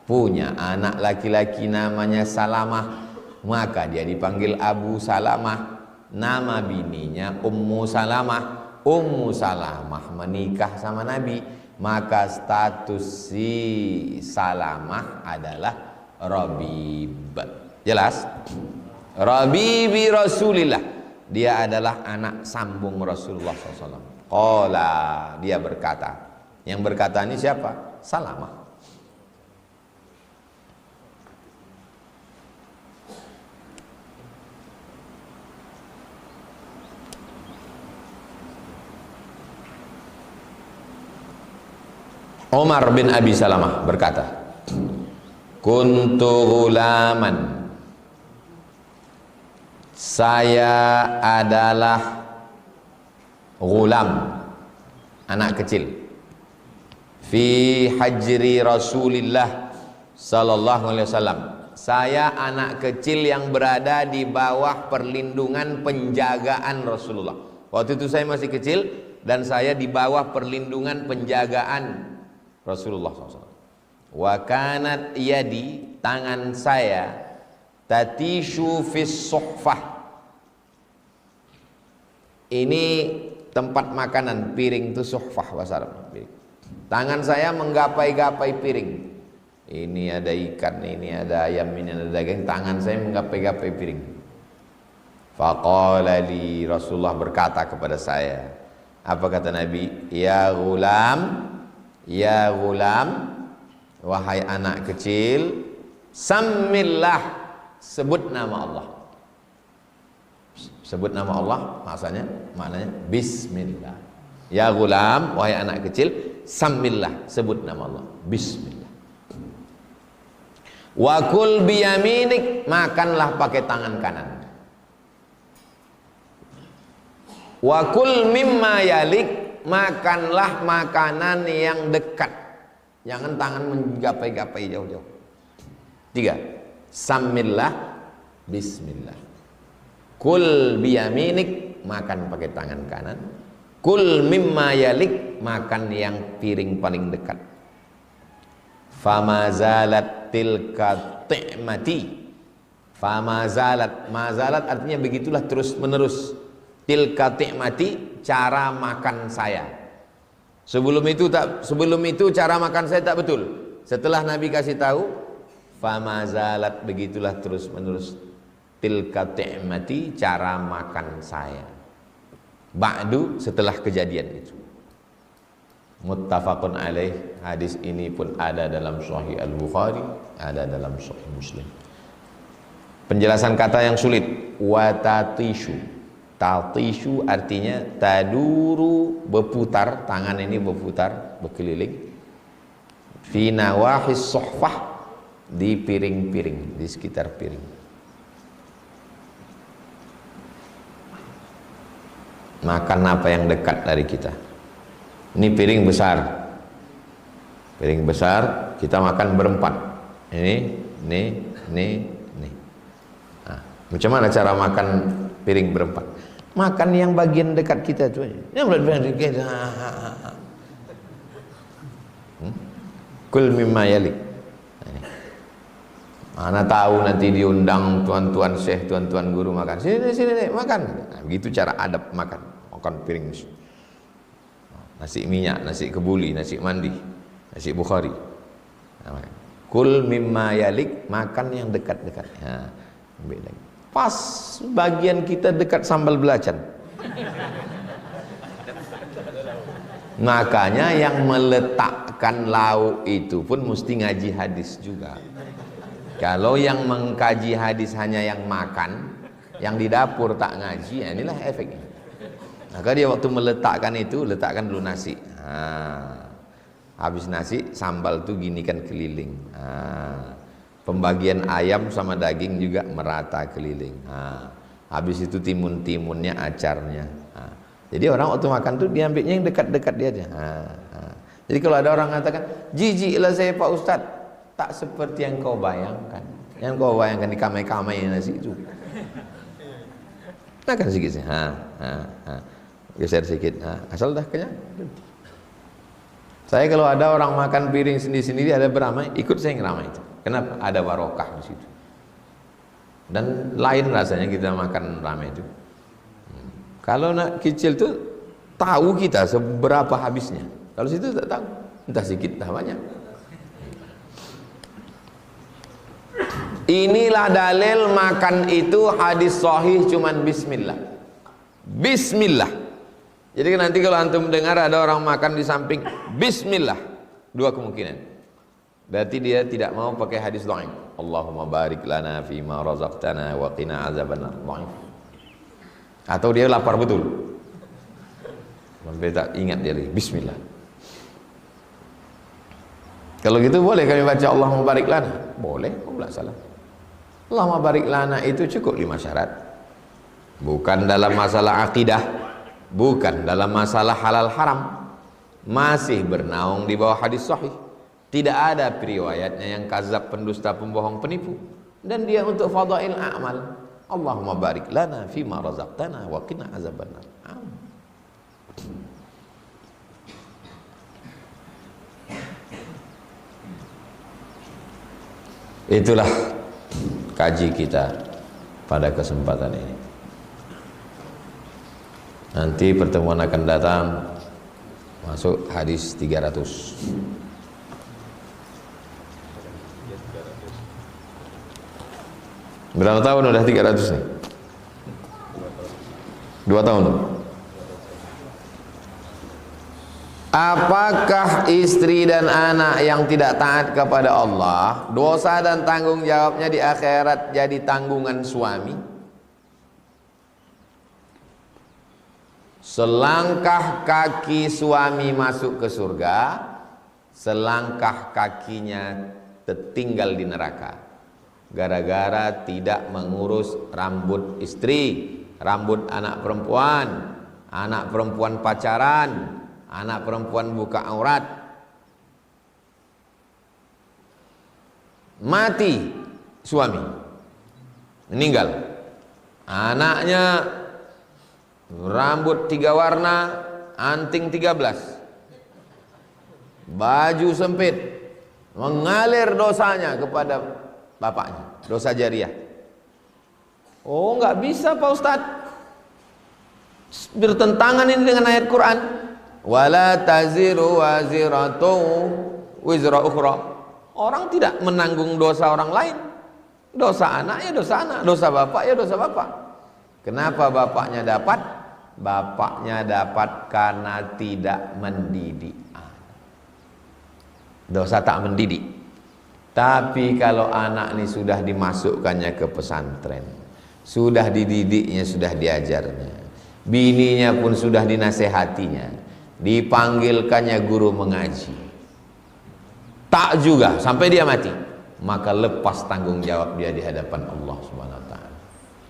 punya anak laki-laki namanya Salamah, maka dia dipanggil Abu Salamah. Nama bininya Ummu Salamah. Ummu Salamah menikah sama Nabi, maka status si Salamah adalah Rabib. Jelas? Rabibi Rasulillah, dia adalah anak sambung Rasulullah SAW. Qala, dia berkata. Yang berkata ini siapa? Salamah. Umar bin Abi Salamah berkata, kuntu ghulaman, saya adalah ghulam, anak kecil, fi hajri Rasulillah sallallahu alaihi wasallam. Saya anak kecil yang berada di bawah perlindungan penjagaan Rasulullah. Waktu itu saya masih kecil dan saya di bawah perlindungan penjagaan Rasulullah SAW. Wa kanat yadi, tangan saya, tatishu fis suhfah. Ini tempat makanan, piring itu suhfah bahasa Arab. Tangan saya menggapai-gapai piring. Ini ada ikan, ini ada ayam, ini ada daging. Tangan saya menggapai-gapai piring. Faqala li, Rasulullah berkata kepada saya. Apa kata Nabi? Ya ghulam, ya ghulam, wahai anak kecil, sammillah, sebut nama Allah. Sebut nama Allah, maknanya bismillah. Ya gulam, wahai anak kecil, samillah, sebut nama Allah, bismillah. Wa kul biyaminik, makanlah pakai tangan kanan. Wa kul mimma yalik, makanlah makanan yang dekat. Jangan tangan menggapai-gapai jauh-jauh. 3. Samillah, bismillah. Kul biyaminik, makan pakai tangan kanan. Kul mimma yalik, makan yang piring paling dekat. Famazalat tilka ti'mati. Famazalat, mazalat artinya begitulah terus menerus. Tilka ti'mati, cara makan saya. Sebelum itu cara makan saya tak betul. Setelah Nabi kasih tahu, famazalat, begitulah terus menerus. Tilka ti'mati, cara makan saya. Ba'du, setelah kejadian itu. Muttafaqun alaih, hadis ini pun ada dalam Sahih Al-Bukhari, ada dalam Sahih Muslim. Penjelasan kata yang sulit, watatishu. Tatishu artinya taduru, berputar, tangan ini berputar, berkeliling. Fi nawahis sohfah, di piring-piring, di sekitar piring. Makan apa yang dekat dari kita. Ini piring besar. Piring besar, kita makan berempat. Ini. Nah, macam mana cara makan piring berempat? Makan yang bagian dekat kita itu aja. Yang bagian dekat kita. Kul mimma yalik. Mana tahu nanti diundang tuan-tuan syekh, tuan-tuan guru makan. Sini makan. Nah, begitu cara adab makan. Makan piring. Nasi minyak, nasi kebuli, nasi mandi, nasi Bukhari. Nah, kul mimma yalik, makan yang dekat-dekat. Nah, ambil lagi. Pas bagian kita dekat sambal belacan. Makanya yang meletakkan lauk itu pun mesti ngaji hadis juga. Kalau yang mengkaji hadis hanya yang makan, yang di dapur tak ngaji, ya inilah efeknya. Maka dia waktu meletakkan itu, letakkan dulu nasi. Habis nasi, sambal tuh gini kan keliling. Pembagian ayam sama daging juga merata keliling. Habis itu timun-timunnya, acarnya. Jadi orang waktu makan tuh diambilnya yang dekat-dekat dia aja. Jadi kalau ada orang mengatakan, jijiklah saya Pak Ustadz, tak seperti yang kau bayangkan. Yang kau bayangkan di kamai-kamai nasi itu. Makan sedikit sih. Geser sedikit. Asal dah kenyang. Saya kalau ada orang makan piring sendiri-sendiri ada beramai, ikut saya ngeramai itu. Kenapa? Ada barokah di situ. Dan lain rasanya kita makan ramai itu. Kalau nak kecil tuh tahu kita seberapa habisnya. Kalau situ tak tahu. Entah sedikit, entah banyak. Inilah dalil makan itu hadis sahih cuman bismillah. Bismillah. Jadi nanti kalau antum dengar ada orang makan di samping bismillah, dua kemungkinan. Berarti dia tidak mau pakai hadis dhaif. Allahumma barik lana fima razaqtana wa qina azabannar. Dhaif. Atau dia lapar betul. Sampai tak ingat dia lagi bismillah. Kalau gitu boleh kami baca Allahumma barik lana? Boleh, enggak salah. Allahumma barik lana itu cukup 5 syarat. Bukan dalam masalah akidah, bukan dalam masalah halal haram, masih bernaung di bawah hadis sahih. Tidak ada periwayatnya yang kazab, pendusta, pembohong, penipu. Dan dia untuk fadail a'mal. Allahumma barik lana fima razaqtana wa qina azabannar. Itulah kaji kita pada kesempatan ini. Nanti pertemuan akan datang masuk hadis 300. Berapa tahun udah 300 nih? 2 tahun. Apakah istri dan anak yang tidak taat kepada Allah, dosa dan tanggung jawabnya di akhirat jadi tanggungan suami? selangkah kaki suami masuk ke surga, selangkah kakinya tertinggal di neraka, gara-gara tidak mengurus rambut istri, rambut anak perempuan pacaran, anak perempuan buka aurat. Mati suami, meninggal, anaknya rambut 3 warna, anting 13, baju sempit, mengalir dosanya kepada bapaknya, dosa jariah. Oh, nggak bisa Pak Ustadz, bertentangan ini dengan ayat Quran, wala taziru waziratu wizra ukhra. Orang tidak menanggung dosa orang lain, dosa anak ya dosa anak, dosa bapak ya dosa bapak. Kenapa bapaknya dapat? Bapaknya dapat karena tidak mendidik. Dosa tak mendidik. Tapi kalau anak ini sudah dimasukkannya ke pesantren, sudah dididiknya, sudah diajarnya, bininya pun sudah dinasehatinya, dipanggilkannya guru mengaji, tak juga sampai dia mati, maka lepas tanggung jawab dia di hadapan Allah Subhanahu wa taala.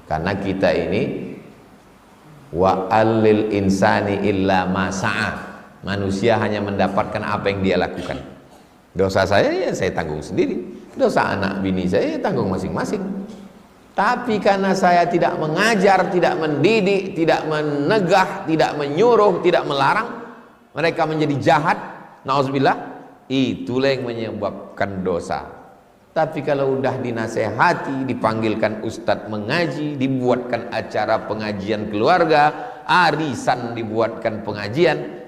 Karena kita ini wa alil insani illa ma sa'a, manusia hanya mendapatkan apa yang dia lakukan. Dosa saya ya saya tanggung sendiri, dosa anak bini saya ya tanggung masing-masing. Tapi karena saya tidak mengajar, tidak mendidik, tidak menegah, tidak menyuruh, tidak melarang, mereka menjadi jahat, na'udzubillah, itulah yang menyebabkan dosa. Tapi kalau udah dinasehati, dipanggilkan ustadz mengaji, dibuatkan acara pengajian keluarga, arisan dibuatkan pengajian,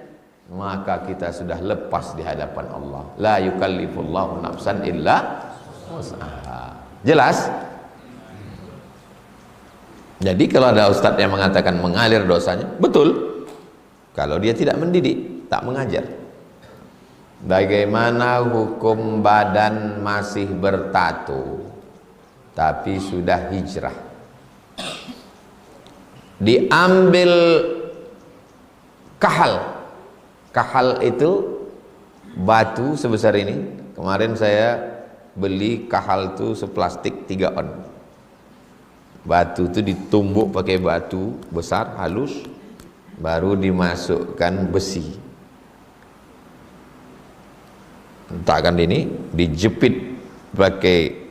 maka kita sudah lepas di hadapan Allah. La yukallifullahu nafsan illa wus'aha. Jelas? Jadi kalau ada ustadz yang mengatakan mengalir dosanya, betul. Kalau dia tidak mendidik, tak mengajar. Bagaimana hukum badan masih bertato tapi sudah hijrah? Diambil kahal. Kahal itu batu sebesar ini. Kemarin saya beli kahal itu seplastik 3 on. Batu itu ditumbuk pakai batu besar halus, baru dimasukkan besi. Letakkan ini, dijepit pakai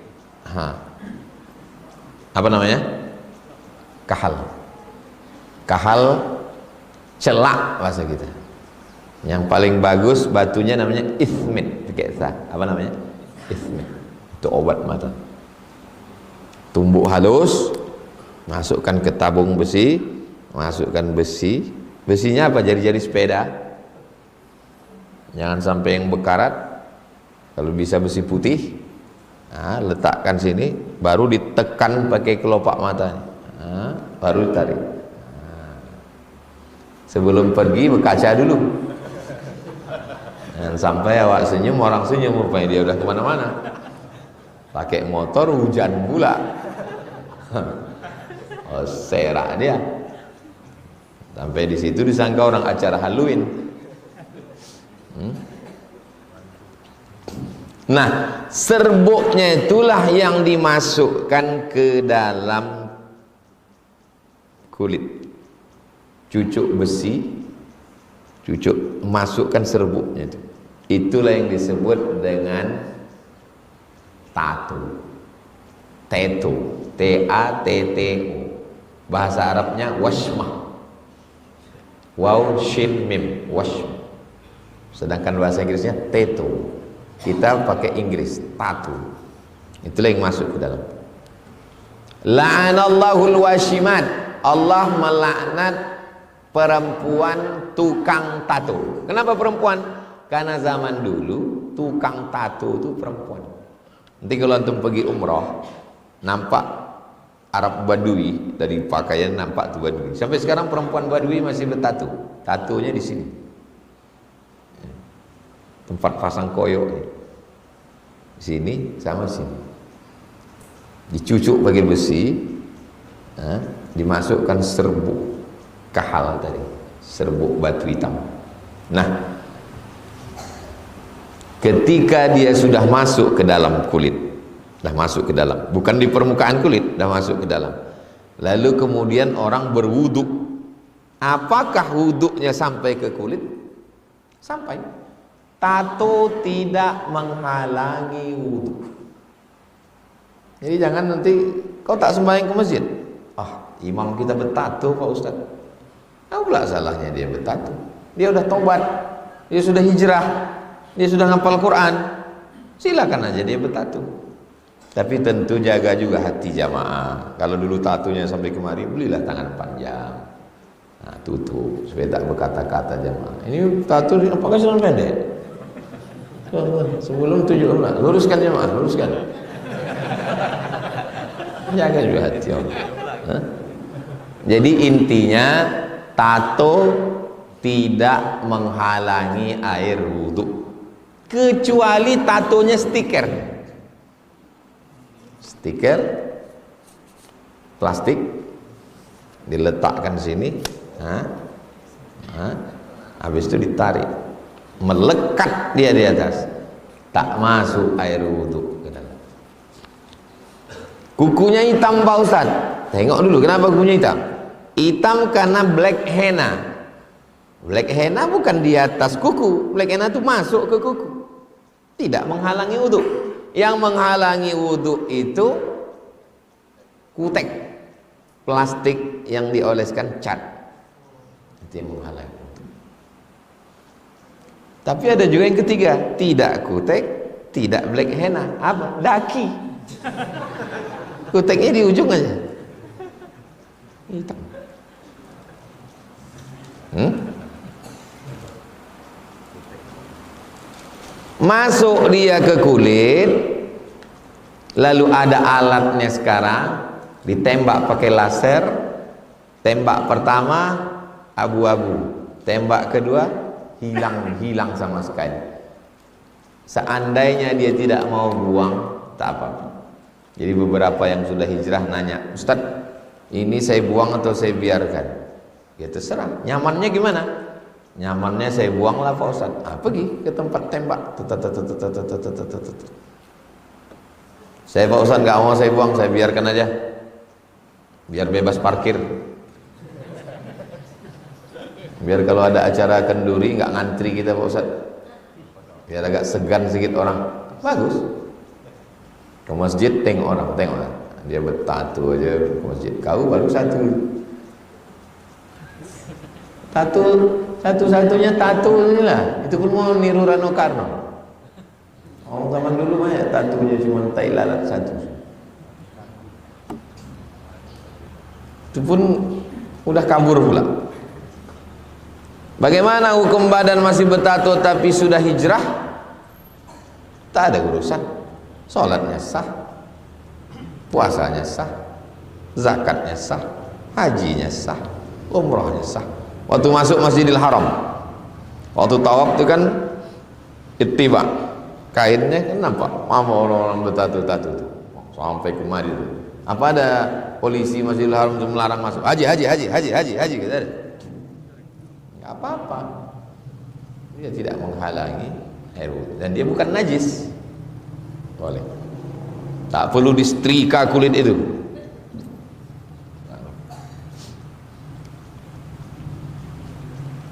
apa namanya? Kahal. Kahal celak bahasa kita. Yang paling bagus batunya namanya ismit, apa namanya? Ismit. Itu obat mata. Tumbuk halus, masukkan ke tabung besi, masukkan besi. Besinya apa? Jari-jari sepeda. Jangan sampai yang bekarat. Kalau bisa besi putih, letakkan sini, baru ditekan pakai kelopak mata, baru ditarik. Sebelum pergi berkaca dulu. Dan sampai awak senyum, orang senyum, rupanya dia udah kemana-mana. Pakai motor hujan pula. Oh, serak dia. Sampai di situ disangka orang acara Halloween. Nah, serbuknya itulah yang dimasukkan ke dalam kulit. Cucuk besi, cucuk, masukkan serbuknya itu. Itulah yang disebut dengan tato. Tato, T-A-T-T-O. Bahasa Arabnya washmah. Waw shin mim, washmah. Sedangkan bahasa Inggrisnya tato. Kita pakai Inggris, tato. Itulah yang masuk ke dalam. La'anallahul washimat. Allah melaknat perempuan tukang tato. Kenapa perempuan? Karena zaman dulu tukang tato itu perempuan. Nanti kalau antum pergi umroh, nampak Arab Badui, dari pakaian nampak tuh Badui. Sampai sekarang perempuan Badui masih bertato. Tatonya di sini. Tempat pasang koyok sini sama sini, dicucuk pakai besi, dimasukkan serbuk kahal tadi, serbuk batu hitam. Nah, ketika dia sudah masuk ke dalam kulit, dah masuk ke dalam, bukan di permukaan kulit, dah masuk ke dalam, lalu kemudian orang berwuduk, apakah wuduknya sampai ke kulit? Sampai. Tato tidak menghalangi wuduk. Jadi jangan nanti kau tak sembahyang ke masjid, imam kita bertato Pak Ustaz. Apa pula salahnya dia bertato? Dia udah tobat, dia sudah hijrah, dia sudah ngapal Quran, silakan aja dia bertato. Tapi tentu jaga juga hati jamaah. Kalau dulu tatonya sampai kemari, belilah tangan panjang, nah, tutup supaya tak berkata-kata jamaah. Ini tato apakah celana pendek? Sebelum 17, luruskan jamaah, luruskan. Jaga juga hati Allah. Jadi intinya tato tidak menghalangi air wudhu, kecuali tatonya stiker plastik diletakkan sini, habis itu ditarik, melekat dia di atas, tak masuk air wudhu ke dalam. Kukunya hitam Pak Ustaz, tengok dulu kenapa kukunya hitam. Hitam karena black henna. Black henna bukan di atas kuku, black henna itu masuk ke kuku, tidak menghalangi wudhu. Yang menghalangi wudhu itu kutek plastik yang dioleskan cat, itu yang menghalangi wudhu. Tapi ada juga yang ketiga, tidak kutek, tidak black henna, apa? Daki. Kuteknya di ujung aja, hitam. Masuk dia ke kulit, lalu ada alatnya sekarang, ditembak pakai laser. Tembak pertama abu-abu, tembak kedua hilang sama sekali. Seandainya dia tidak mau buang, tak apa-apa. Jadi beberapa yang sudah hijrah nanya, Ustaz, ini saya buang atau saya biarkan? Ya terserah, nyamannya gimana? Nyamannya saya buanglah Pak Ustaz. Pergi ke tempat tembak. Saya Pak Ustaz nggak mau saya buang, saya biarkan aja, biar bebas parkir, biar kalau ada acara kenduri nggak ngantri kita Pak Ustaz, biar agak segan sedikit orang. Bagus. Ke masjid tengok orang, dia bertato aja ke masjid. Kau baru satu-satunya tato inilah, itu pun mau niru Rano Karno. Zaman dulu mah ya tatonya cuma tai lalat satu, itu pun udah kabur pula. Bagaimana hukum badan masih bertato tapi sudah hijrah? Tak ada urusan. Sholatnya sah, puasanya sah, zakatnya sah, hajinya sah, umrohnya sah. Waktu masuk Masjidil Haram, waktu tawaf itu kan ittiba, kainnya kan nampak, mama orang-orang bertato-tato itu sampai kemari itu. Apa ada polisi Masjidil Haram itu melarang masuk? Haji gitu ada? Nggak apa-apa, dia tidak menghalangi air wudhu dan dia bukan najis. Boleh, tak perlu disetrika kulit itu.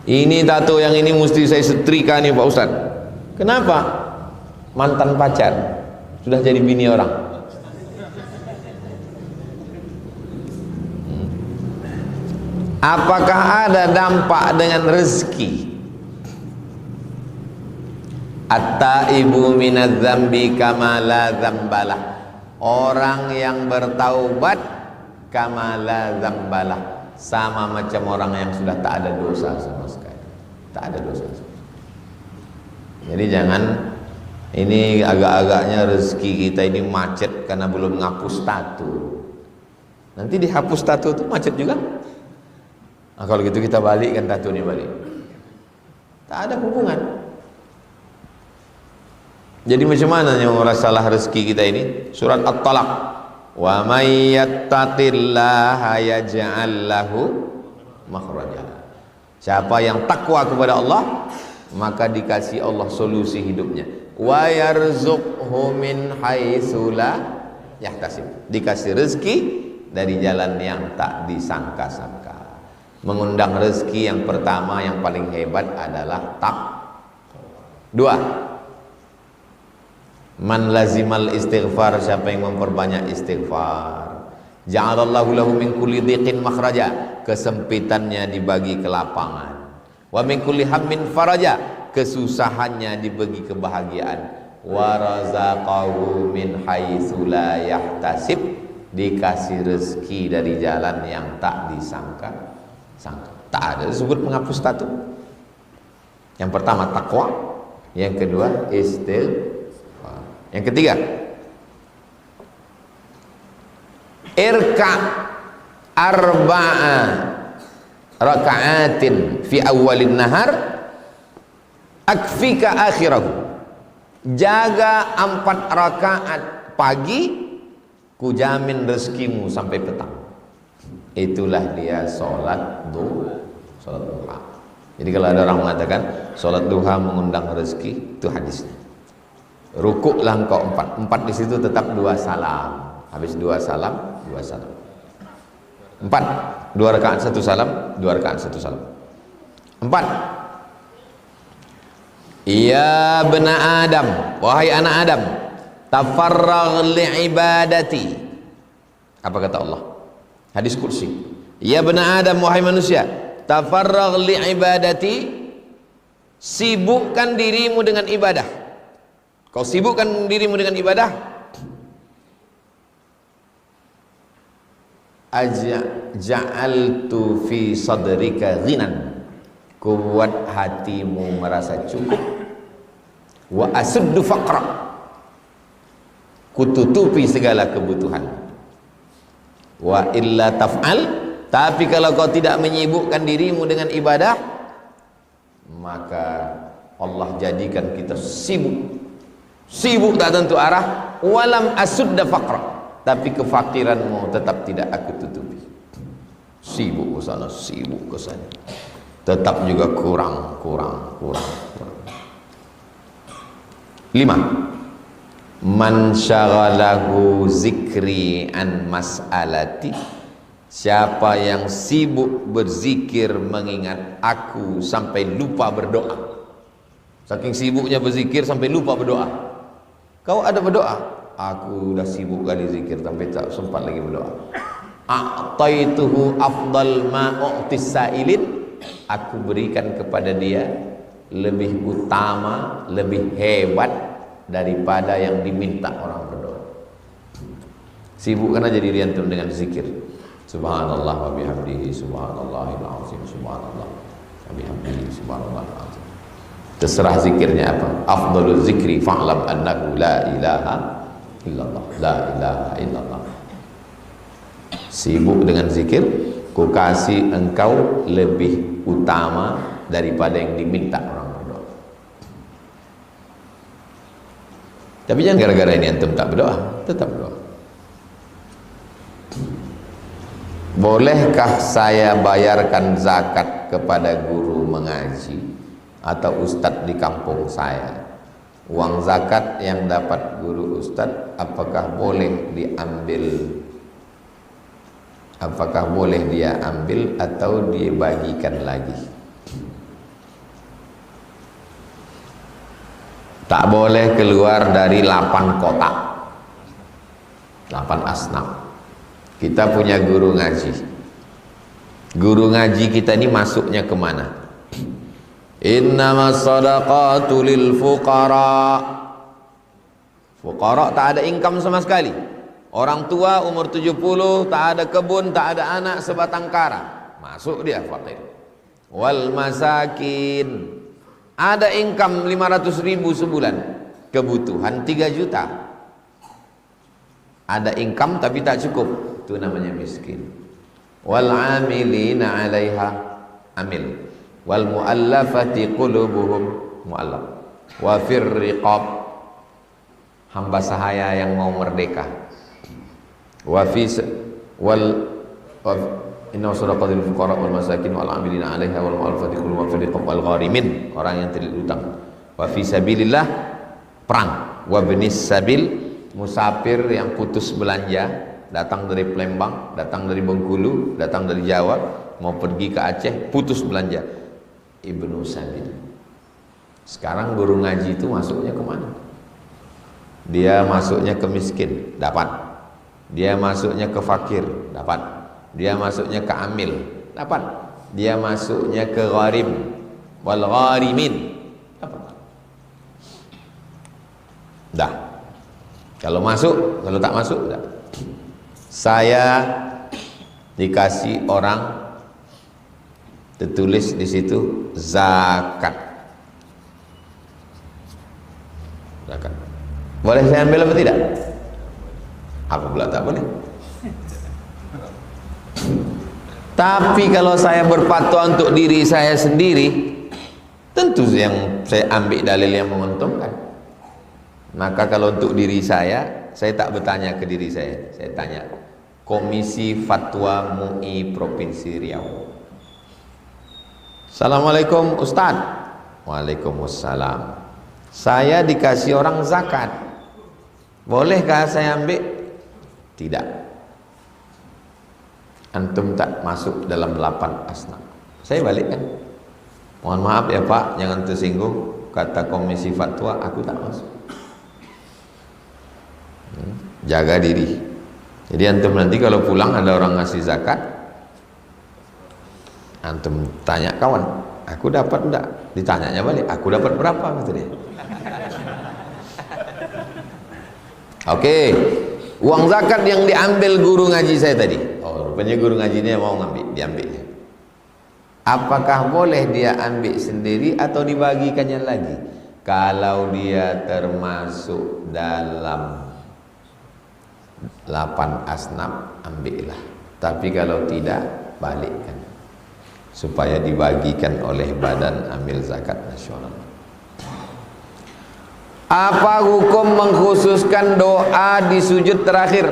Ini tato yang ini mesti saya setrika nih Pak Ustaz. Kenapa? Mantan pacar sudah jadi bini orang. Apakah ada dampak dengan rezeki? At-taibu minadz dzambi kama la dzambalah. Orang yang bertaubat kama la dzambalah, sama macam orang yang sudah tak ada dosa sama sekali. Tak ada dosa. Jadi jangan ini agak-agaknya rezeki kita ini macet karena belum ngapus tato. Nanti dihapus tato itu macet juga. Nah, kalau gitu kita balik kan tatonya balik. Tak ada hubungan. Jadi macam mana yang masalah rezeki kita ini? Surat At-Talaq. Wa may yattaqillaha yaj'al lahu makhraja. Siapa yang takwa kepada Allah, maka dikasih Allah solusi hidupnya. Wa yarzuqhu min haitsu la yahtasib. Dikasih rezeki dari jalan yang tak disangka-sangka. Mengundang rezeki yang pertama yang paling hebat adalah dua, man lazimal istighfar, siapa yang memperbanyak istighfar, ja'alallahu lahu min kulli dhiqin makhraja, kesempitannya dibagi kelapangan, wa min kulli hammin faraja, kesusahannya dibagi kebahagiaan, wa razaqahu min haitsu la yahtasib, dikasih rezeki dari jalan yang tak disangka. Tak ada disebut menghapus tatu. Yang pertama takwa, yang kedua istighfar, yang ketiga irka arba'a raka'atin fi awalin nahar akfika akhirahu, jaga 4 rakaat pagi, kujamin rezekimu sampai petang. Itulah dia sholat duha. Jadi kalau ada orang mengatakan sholat duha mengundang rezeki, itu hadisnya. Rukuklah engkau 4 di situ tetap 2 salam. Habis 2 salam, 2 salam. 4, 2 rakaat 1 salam, 2 rakaat 1 salam. 4. Ya bena Adam, wahai anak Adam, tafarragh li'ibadati. Apa kata Allah? Hadis kursi. Ya bena Adam, wahai manusia, tafarragh li'ibadati, sibukkan dirimu dengan ibadah. Kau sibukkan dirimu dengan ibadah, ja'altu fi sadrika ghinan, kubuat hatimu merasa cukup, wa asuddu faqra, kututupi segala kebutuhan. Wa illa taf'al, tapi kalau kau tidak menyibukkan dirimu dengan ibadah, maka Allah jadikan kita sibuk tak tentu arah. Walam asudda faqra, tapi kefakiranmu tetap tidak aku tutupi. Sibuk ke sana, sibuk ke sana, tetap juga kurang. 5. Man syaghalahu zikri an mas'alati, siapa yang sibuk berzikir mengingat aku sampai lupa berdoa. Saking sibuknya berzikir sampai lupa berdoa. Kau ada berdoa? Aku udah sibuk kali zikir sampai tak sempat lagi berdoa. A'taituhu afdal ma u'tis sa'ilin, aku berikan kepada dia lebih utama, lebih hebat daripada yang diminta orang berdoa. Sibukkan aja diri antum dengan zikir. Subhanallah wa bihamdihi, subhanallahil azim, subhanallah wa bihamdihi, subhanallahil azim. Terserah zikirnya apa. Afdalul zikri fa'lam annahu la ilaha illallah, la ilaha illallah. Sibuk dengan zikir, ku kasih engkau lebih utama daripada yang diminta orang berdoa. Tapi jangan gara-gara ini antum tak berdoa, tetap berdoa. Bolehkah saya bayarkan zakat kepada guru mengaji atau ustadz di kampung saya? Uang zakat yang dapat guru ustadz, apakah boleh diambil? Apakah boleh dia ambil atau dia bagikan lagi? Tak boleh keluar dari 8 kotak, 8 asnaf. Kita punya guru ngaji. Guru ngaji kita ini masuknya kemana? Innamas shadaqatu lil fuqara. Fuqara tak ada income sama sekali. Orang tua umur 70, tak ada kebun, tak ada anak, sebatang kara, masuk dia fakir. Wal masakin, ada income 500.000 sebulan, kebutuhan 3 juta. Ada income tapi tak cukup, itu namanya miskin. Wal amilina 'alaiha, amil. Wal muallafati qulubuhum, muallaf. Wa fir riqab, hamba sahaya yang mau merdeka. Wa fi Inna sadaqatil fuqara wal masakin wal 'amilina 'alaiha wal mu'allafati qulubuhum wal gharimin, orang yang terlilit utang. Wa fi sabilillah, perang. Wa binis sabil, musafir yang putus belanja, datang dari Palembang, datang dari Bengkulu, datang dari Jawa, mau pergi ke Aceh, putus belanja. Ibnu sabil. Sekarang guru ngaji itu masuknya kemana? Dia masuknya ke miskin, dapat. Dia masuknya ke fakir, dapat. Dia masuknya ke amil, dapat. Dia masuknya ke gharim wal gharimin, dapat. Dah. Kalau masuk, kalau tak masuk, dah. Saya dikasih orang, tertulis di situ zakat. Zakat. Boleh saya ambil apa tidak? Aku pula tak boleh. Tapi kalau saya berfatwa untuk diri saya sendiri, tentu yang saya ambil dalil yang menguntungkan. Maka kalau untuk diri saya tak bertanya ke diri saya tanya Komisi Fatwa MUI Provinsi Riau. Assalamualaikum Ustaz. Waalaikumsalam. Saya dikasih orang zakat, bolehkah saya ambil? Tidak. Antum tak masuk dalam 8 asnaf. Saya balik kan, mohon maaf ya Pak, jangan tersinggung, kata Komisi Fatwa aku tak masuk. Jaga diri. Jadi antum nanti kalau pulang ada orang ngasih zakat, antum tanya kawan, aku dapat enggak? Ditanyanya balik, aku dapat berapa? Kata dia. Oke, uang zakat yang diambil guru ngaji saya tadi, oh rupanya guru ngajinya mau ngambil, diambilnya. Apakah boleh dia ambil sendiri atau dibagikannya lagi? Kalau dia termasuk dalam 8 asnaf, ambillah. Tapi kalau tidak, balikkan supaya dibagikan oleh Badan Amil Zakat Nasional. Apa hukum mengkhususkan doa di sujud terakhir?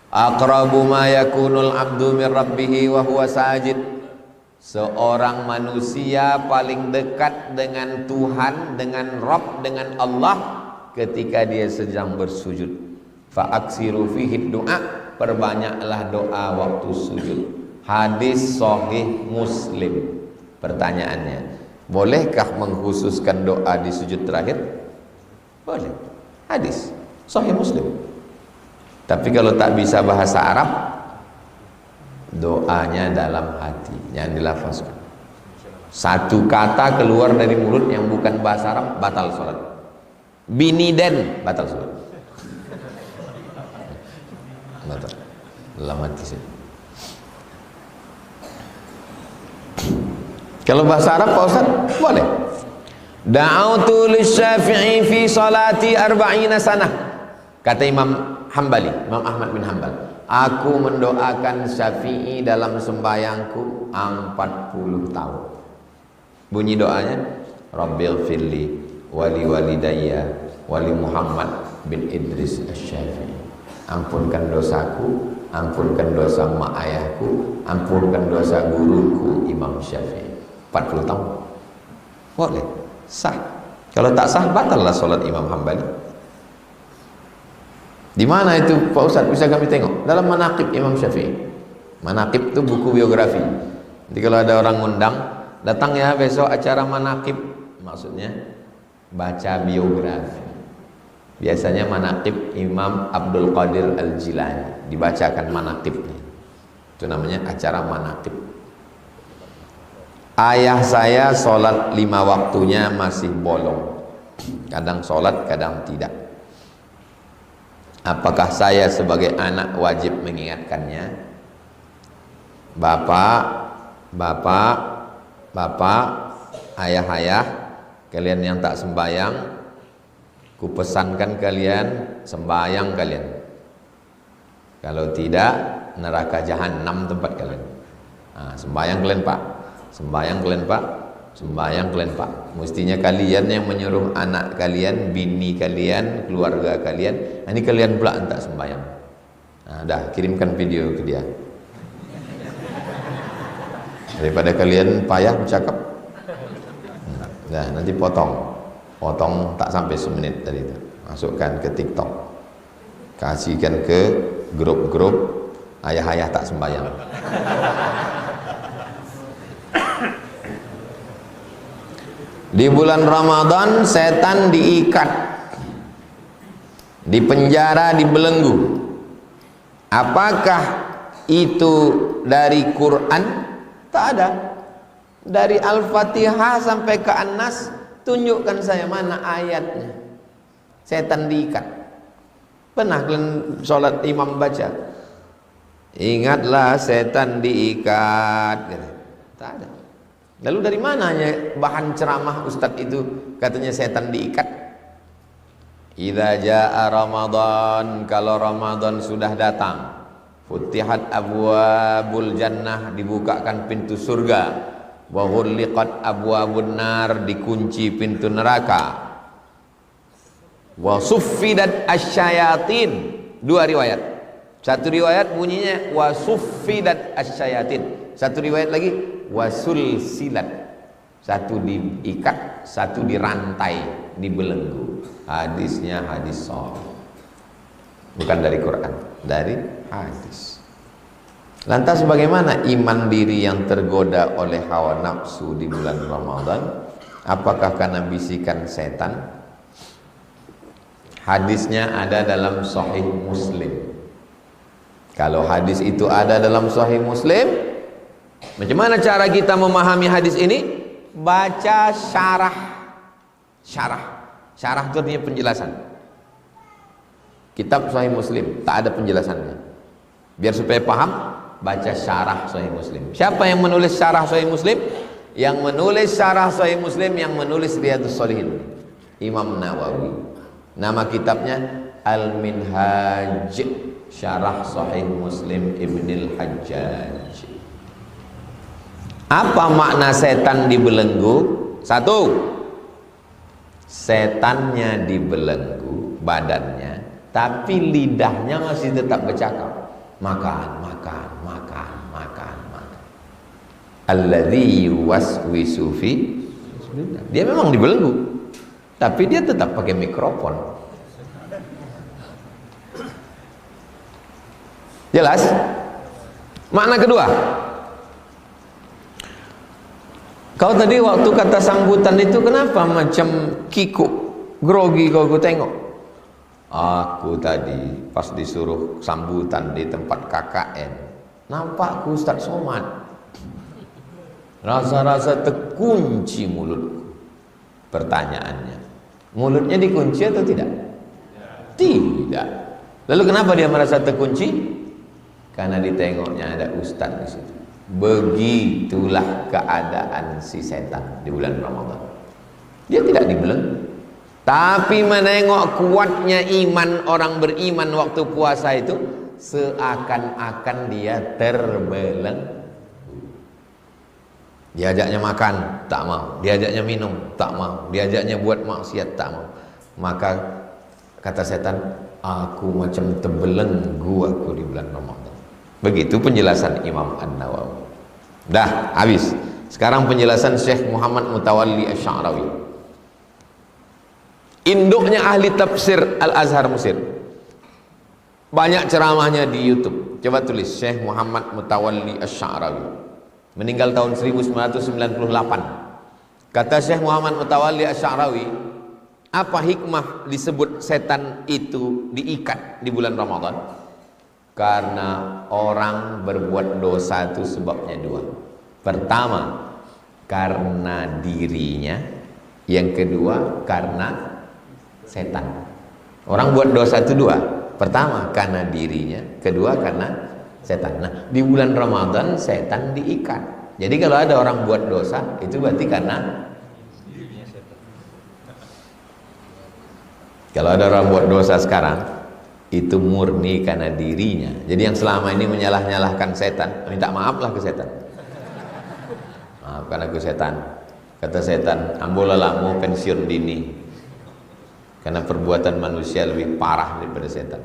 Aqrabu ma yakunul abdu min rabbih wa huwa sajid. Seorang manusia paling dekat dengan Tuhan, dengan Rabb, dengan Allah ketika dia sedang bersujud. Fa aksiru fihi doa, perbanyaklah doa waktu sujud. Hadis sahih Muslim. Pertanyaannya, bolehkah mengkhususkan doa di sujud terakhir? Boleh. Hadis sahih Muslim. Tapi kalau tak bisa bahasa Arab, doanya dalam hati, jangan dilafazkan. Satu kata keluar dari mulut yang bukan bahasa Arab, batal sholat. Biniden, batal sholat. Batal. Dalam hati sih. Kalau bahasa Arab Pak Ustaz, boleh. Da'autu lisyafi'i fi salati 40 sanah. Kata Imam Hambali, Imam Ahmad bin Hanbal, aku mendoakan Syafi'i dalam sembahyangku 40 tahun. Bunyi doanya, Rabbil firli wali walidayya wali Muhammad bin Idris Asy-Syafi'i. Ampunkan dosaku, ampunkan dosa mak ayahku, ampunkan dosa guruku Imam Syafi'i. 40 tahun. Boleh, sah. Kalau tak sah, batallah solat Imam Hambali. Di mana itu Pak Ustaz, bisa kami tengok? Dalam Manaqib Imam Syafi'i. Manaqib itu buku biografi. Jadi kalau ada orang ngundang, datang ya besok acara Manaqib, maksudnya baca biografi. Biasanya Manaqib Imam Abdul Qadir Al-Jilani, dibacakan Manaqibnya. Itu namanya acara Manaqib. Ayah saya sholat 5 waktunya masih bolong, kadang sholat kadang tidak. Apakah saya sebagai anak wajib mengingatkannya? Bapak, ayah-ayah, kalian yang tak sembahyang, kupesankan kalian sembahyang kalian. Kalau tidak, neraka jahanam tempat kalian. Nah, sembahyang kalian Pak. Sembahyang kalian Pak, sembahyang kalian Pak. Mestinya kalian yang menyuruh anak kalian, bini kalian, keluarga kalian. Nah, ini kalian pula tak sembahyang. Nah, dah kirimkan video ke dia. Daripada kalian payah bercakap. Nah, nanti potong tak sampai semenit tadi itu. Masukkan ke TikTok, kasihkan ke grup-grup ayah-ayah tak sembahyang. Di bulan Ramadan setan diikat, dipenjara, dibelenggu. Apakah itu dari Quran? Tak ada. Dari Al-Fatihah sampai ke An-Nas, tunjukkan saya mana ayatnya setan diikat. Pernah kalian sholat imam baca, ingatlah setan diikat gitu. Tak ada. Lalu dari mananya bahan ceramah ustadz itu katanya setan diikat? Idza jaa Ramadan, kalau Ramadan sudah datang, futihat abwabul jannah, dibukakan pintu surga, wa ghulliqat abwabun nar, dikunci pintu neraka, wa suffidat asyayatin. Dua riwayat. Satu riwayat bunyinya wa suffidat asyayatin, satu riwayat lagi wasulsilat. Satu diikat, satu dirantai, dibelenggu. Hadisnya hadis sahih, bukan dari Quran, dari hadis. Lantas bagaimana iman diri yang tergoda oleh hawa nafsu di bulan Ramadan? Apakah karena bisikan setan? Hadisnya ada dalam Sahih Muslim. Kalau hadis itu ada dalam Sahih Muslim, macam mana cara kita memahami hadis ini? Baca syarah. Syarah itu artinya penjelasan. Kitab Sahih Muslim tak ada penjelasannya. Biar supaya paham, baca syarah Sahih Muslim. Siapa yang menulis syarah Sahih Muslim? Yang menulis syarah Sahih Muslim, yang menulis Riyadhus Shalihin, Imam Nawawi. Nama kitabnya Al-Minhaj, Syarah Sahih Muslim Ibnul Hajjaj. Apa makna setan dibelenggu? Satu, setannya dibelenggu badannya, tapi lidahnya masih tetap bercakap. Makan. Alladzi yuwaswisu fi, dia memang dibelenggu, tapi dia tetap pakai mikrofon. Jelas? Makna kedua, kau tadi waktu kata sambutan itu kenapa macam kikuk, grogi kau tengok? Aku tadi pas disuruh sambutan di tempat KKN, nampakku Ustaz Somad. Rasa-rasa terkunci mulutku. Pertanyaannya, mulutnya dikunci atau tidak? Tidak. Lalu kenapa dia merasa terkunci? Karena ditengoknya ada ustaz di situ. Begitulah keadaan si setan di bulan Ramadan. Dia tidak dibelenggu, tapi menengok kuatnya iman orang beriman waktu puasa itu, seakan-akan dia terbelenggu. Diajaknya makan, tak mau. Diajaknya minum, tak mau. Diajaknya buat maksiat, tak mau. Maka kata setan, aku macam terbelenggu aku di bulan Ramadan. Begitu penjelasan Imam An-Nawawi. Dah habis. Sekarang penjelasan Syekh Muhammad Mutawalli Asy-Sya'rawi, induknya ahli tafsir Al-Azhar Mesir. Banyak ceramahnya di YouTube. Coba tulis Syekh Muhammad Mutawalli Asy-Sya'rawi. Meninggal tahun 1998. Kata Syekh Muhammad Mutawalli Asy-Sya'rawi, apa hikmah disebut setan itu diikat di bulan Ramadan? Karena orang berbuat dosa itu sebabnya dua. Pertama, karena dirinya. Yang kedua, karena setan. Orang buat dosa itu dua. Pertama, karena dirinya. Kedua, karena setan. Nah, di bulan Ramadan setan diikat. Jadi kalau ada orang buat dosa, itu berarti karena kalau ada orang buat dosa sekarang, itu murni karena dirinya. Jadi yang selama ini menyalah-nyalahkan setan, minta maaflah ke setan. Maafkan aku setan. Kata setan, ambolalah mau pensiun dini. Karena perbuatan manusia lebih parah daripada setan.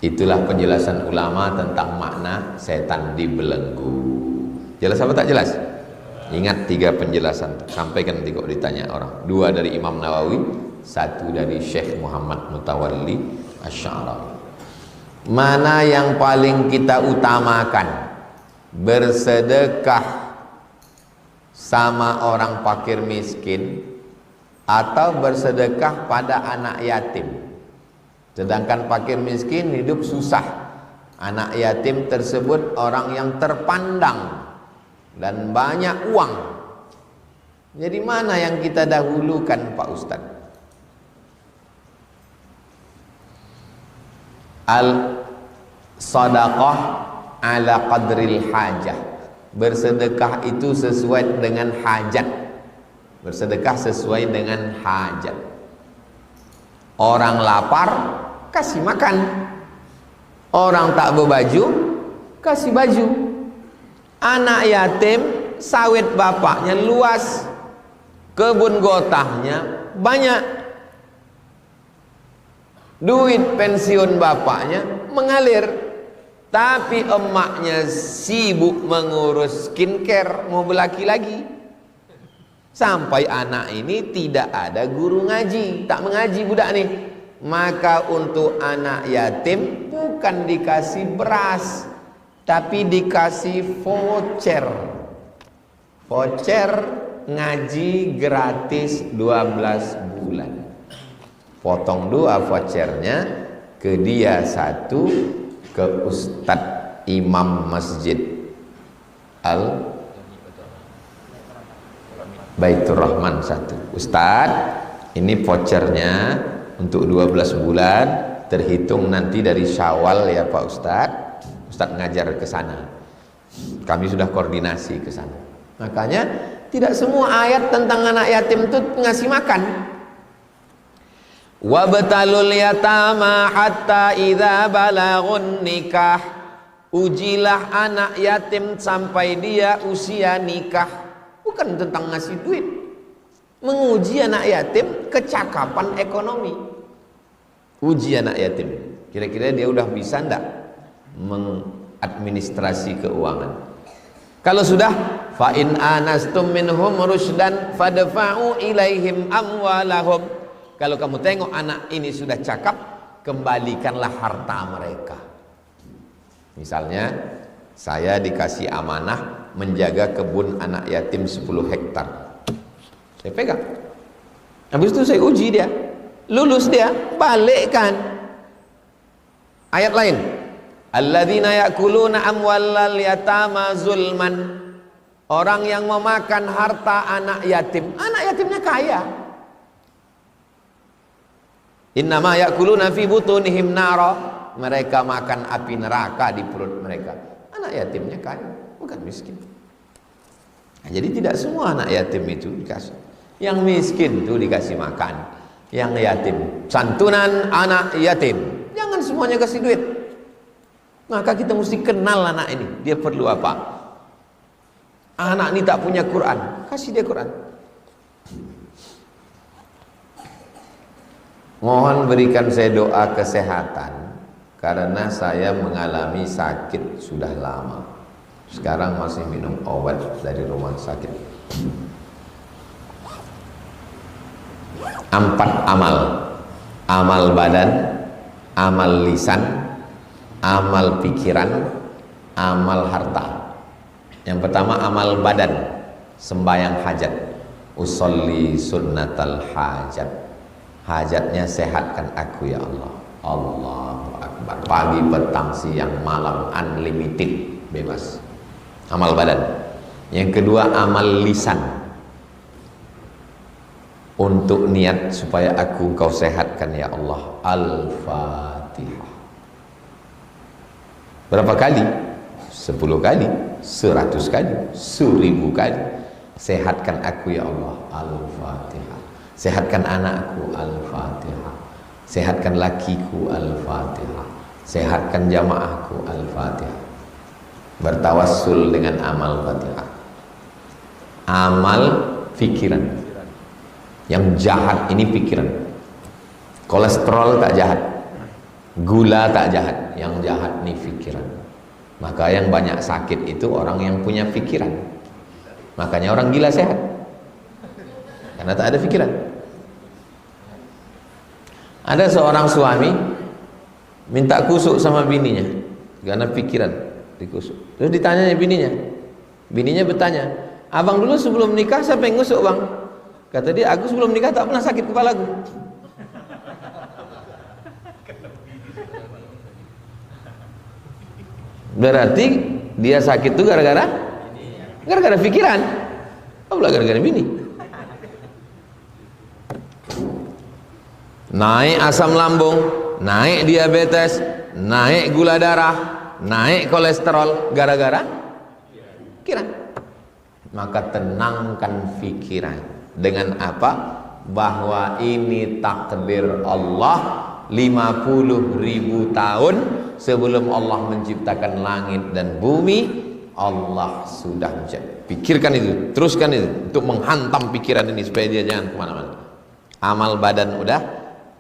Itulah penjelasan ulama tentang makna setan dibelenggu. Jelas apa tak jelas? Ingat 3 penjelasan, sampaikan nanti kok ditanya orang. 2 dari Imam Nawawi, 1 dari Syekh Muhammad Mutawalli Asy-Sya'rawi. Mana yang paling kita utamakan? Bersedekah sama orang fakir miskin atau bersedekah pada anak yatim? Sedangkan fakir miskin hidup susah, anak yatim tersebut orang yang terpandang dan banyak uang. Jadi mana yang kita dahulukan, Pak Ustadz? Al-sadaqah ala qadril hajah. Bersedekah itu sesuai dengan hajat. Bersedekah sesuai dengan hajat. Orang lapar, kasih makan. Orang tak berbaju, kasih baju. Anak yatim, sawit bapaknya luas, kebun gotahnya banyak, duit pensiun bapaknya mengalir, tapi emaknya sibuk mengurus skincare, mau berlaki lagi. Sampai anak ini tidak ada guru ngaji, tak mengaji budak nih. Maka untuk anak yatim bukan dikasih beras, tapi dikasih voucher. Voucher ngaji gratis 12 bulan. Potong 2 vouchernya, ke dia 1, ke Ustadz Imam Masjid Al Baitur Rahman 1. Ustadz, ini vouchernya untuk 12 bulan, terhitung nanti dari Syawal ya Pak Ustadz. Ustadz ngajar ke sana. Kami sudah koordinasi ke sana. Makanya tidak semua ayat tentang anak yatim itu ngasih makan. Wabtalul yatama hatta idza balagun nikah. Ujilah anak yatim sampai dia usia nikah. Bukan tentang ngasih duit. Menguji anak yatim kecakapan ekonomi. Uji anak yatim. Kira-kira dia udah bisa enggak mengadministrasi keuangan? Kalau sudah, fa in anastum minhum rusydan fadfa'u ilaihim amwalahum. Kalau kamu tengok anak ini sudah cakap, kembalikanlah harta mereka. Misalnya saya dikasih amanah menjaga kebun anak yatim 10 hektar. Saya pegang. Habis itu saya uji dia. Lulus dia, balikkan. Ayat lain. Alladzina ya'kuluna amwalal yatama zulman. Orang yang memakan harta anak yatim. Anak yatimnya kaya. Innama ya'kuluna fi butunihim nara. Mereka makan api neraka di perut mereka. Anak yatimnya kaya, bukan miskin. Nah, jadi tidak semua anak yatim itu dikasih. Yang miskin itu dikasih makan. Yang yatim, santunan anak yatim. Jangan semuanya kasih duit. Maka kita mesti kenal anak ini. Dia perlu apa? Anak ini tak punya Quran, kasih dia Quran. Mohon berikan saya doa kesehatan, karena saya mengalami sakit sudah lama. Sekarang masih minum obat dari rumah sakit. 4 amal. Amal badan, amal lisan, amal pikiran, amal harta. Yang pertama amal badan, sembahyang hajat. Usolli sunnatal hajat. Hajatnya sehatkan aku ya Allah. Allahu Akbar. Pagi, petang, siang, malam, unlimited, bebas. Amal badan. Yang kedua amal lisan. Untuk niat supaya aku engkau sehatkan ya Allah. Al-Fatihah. Berapa kali? 10 kali, 100 kali, 1000 kali. Sehatkan aku ya Allah. Al-Fatihah. Sehatkan anakku. Al-Fatihah. Sehatkan lakiku. Al-Fatihah. Sehatkan jamaahku. Al-Fatihah. Bertawassul dengan amal Fatihah. Amal pikiran. Yang jahat ini pikiran. Kolesterol tak jahat. Gula tak jahat, yang jahat nih pikiran. Maka yang banyak sakit itu orang yang punya pikiran. Makanya orang gila sehat, karena tak ada pikiran. Ada seorang suami minta kusuk sama bininya karena pikiran dikusuk. Terus ditanya bininya, bininya bertanya, abang dulu sebelum nikah siapa yang ngusuk bang? Kata dia, aku sebelum nikah tak pernah sakit kepalaku. Berarti dia sakit itu gara-gara pikiran, apa gara-gara bini. Naik asam lambung, naik diabetes, naik gula darah, naik kolesterol, gara-gara pikiran. Maka tenangkan pikiran dengan apa? Bahwa ini takdir Allah. 50.000 tahun sebelum Allah menciptakan langit dan bumi, Allah sudah pikirkan itu, teruskan itu untuk menghantam pikiran ini supaya dia jangan kemana-mana. Amal badan udah,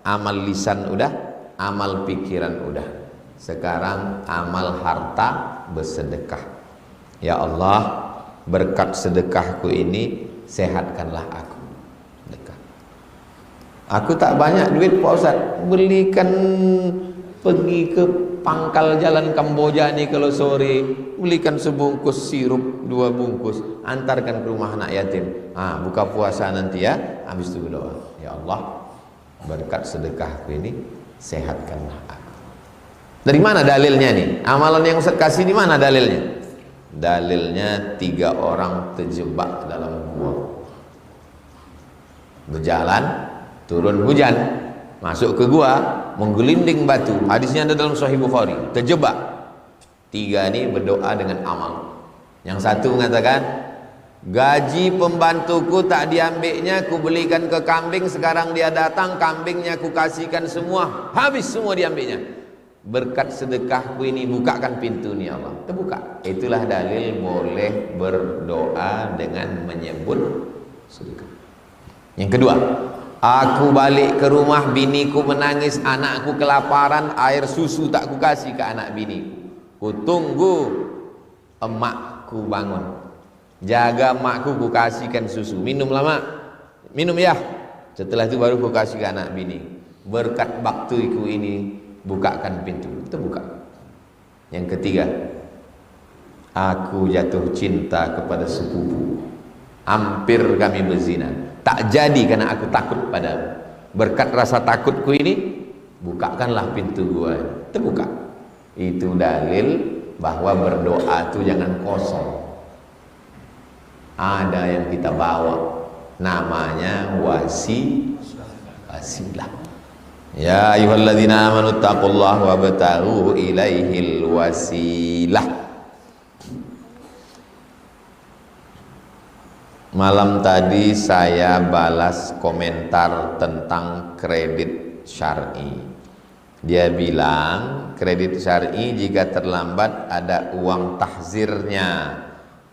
amal lisan udah, amal pikiran udah. Sekarang amal harta, bersedekah. Ya Allah, berkat sedekahku ini sehatkanlah aku. Aku tak banyak duit Pak Ustaz, belikan, pergi ke pangkal jalan Kamboja nih kalau sore, belikan sebungkus sirup, 2 bungkus, antarkan ke rumah anak yatim. Buka puasa nanti ya, habis itu berdoa, ya Allah, berkat sedekahku ini sehatkanlah aku. Dari mana dalilnya nih? Amalan yang Ustaz kasih di mana dalilnya? Dalilnya 3 orang terjebak dalam gua, berjalan, turun hujan, masuk ke gua, menggelinding batu. Hadisnya ada dalam Sahih Bukhari. Terjebak. 3 ini berdoa dengan amal. Yang satu mengatakan, gaji pembantuku tak diambilnya, ku belikan ke kambing, sekarang dia datang, kambingnya ku kasihkan semua, habis semua diambilnya. Berkat sedekahku ini bukakan pintu nih Allah. Terbuka. Itulah dalil boleh berdoa dengan menyebut sedekah. Yang kedua, aku balik ke rumah, biniku menangis, anakku kelaparan, air susu tak ku kasih ke anak biniku. Ku tunggu emakku bangun, jaga emakku, ku kasihkan susu. Minum lama, minum ya. Setelah itu baru ku kasih ke anak bini. Berkat baktiku ini bukakan pintu, terbuka. Yang ketiga, aku jatuh cinta kepada sepupu, hampir kami berzina, tak jadi karena aku takut padamu. Berkat rasa takutku ini, bukakanlah pintu gua, terbuka. Itu dalil bahwa berdoa itu jangan kosong. Ada yang kita bawa, namanya wasilah. Ya ayyuhalladzina amanu taqullaha wabtaghu ilaihil wasilah. Malam tadi saya balas komentar tentang kredit syar'i. Dia bilang kredit syar'i jika terlambat ada uang tahzirnya,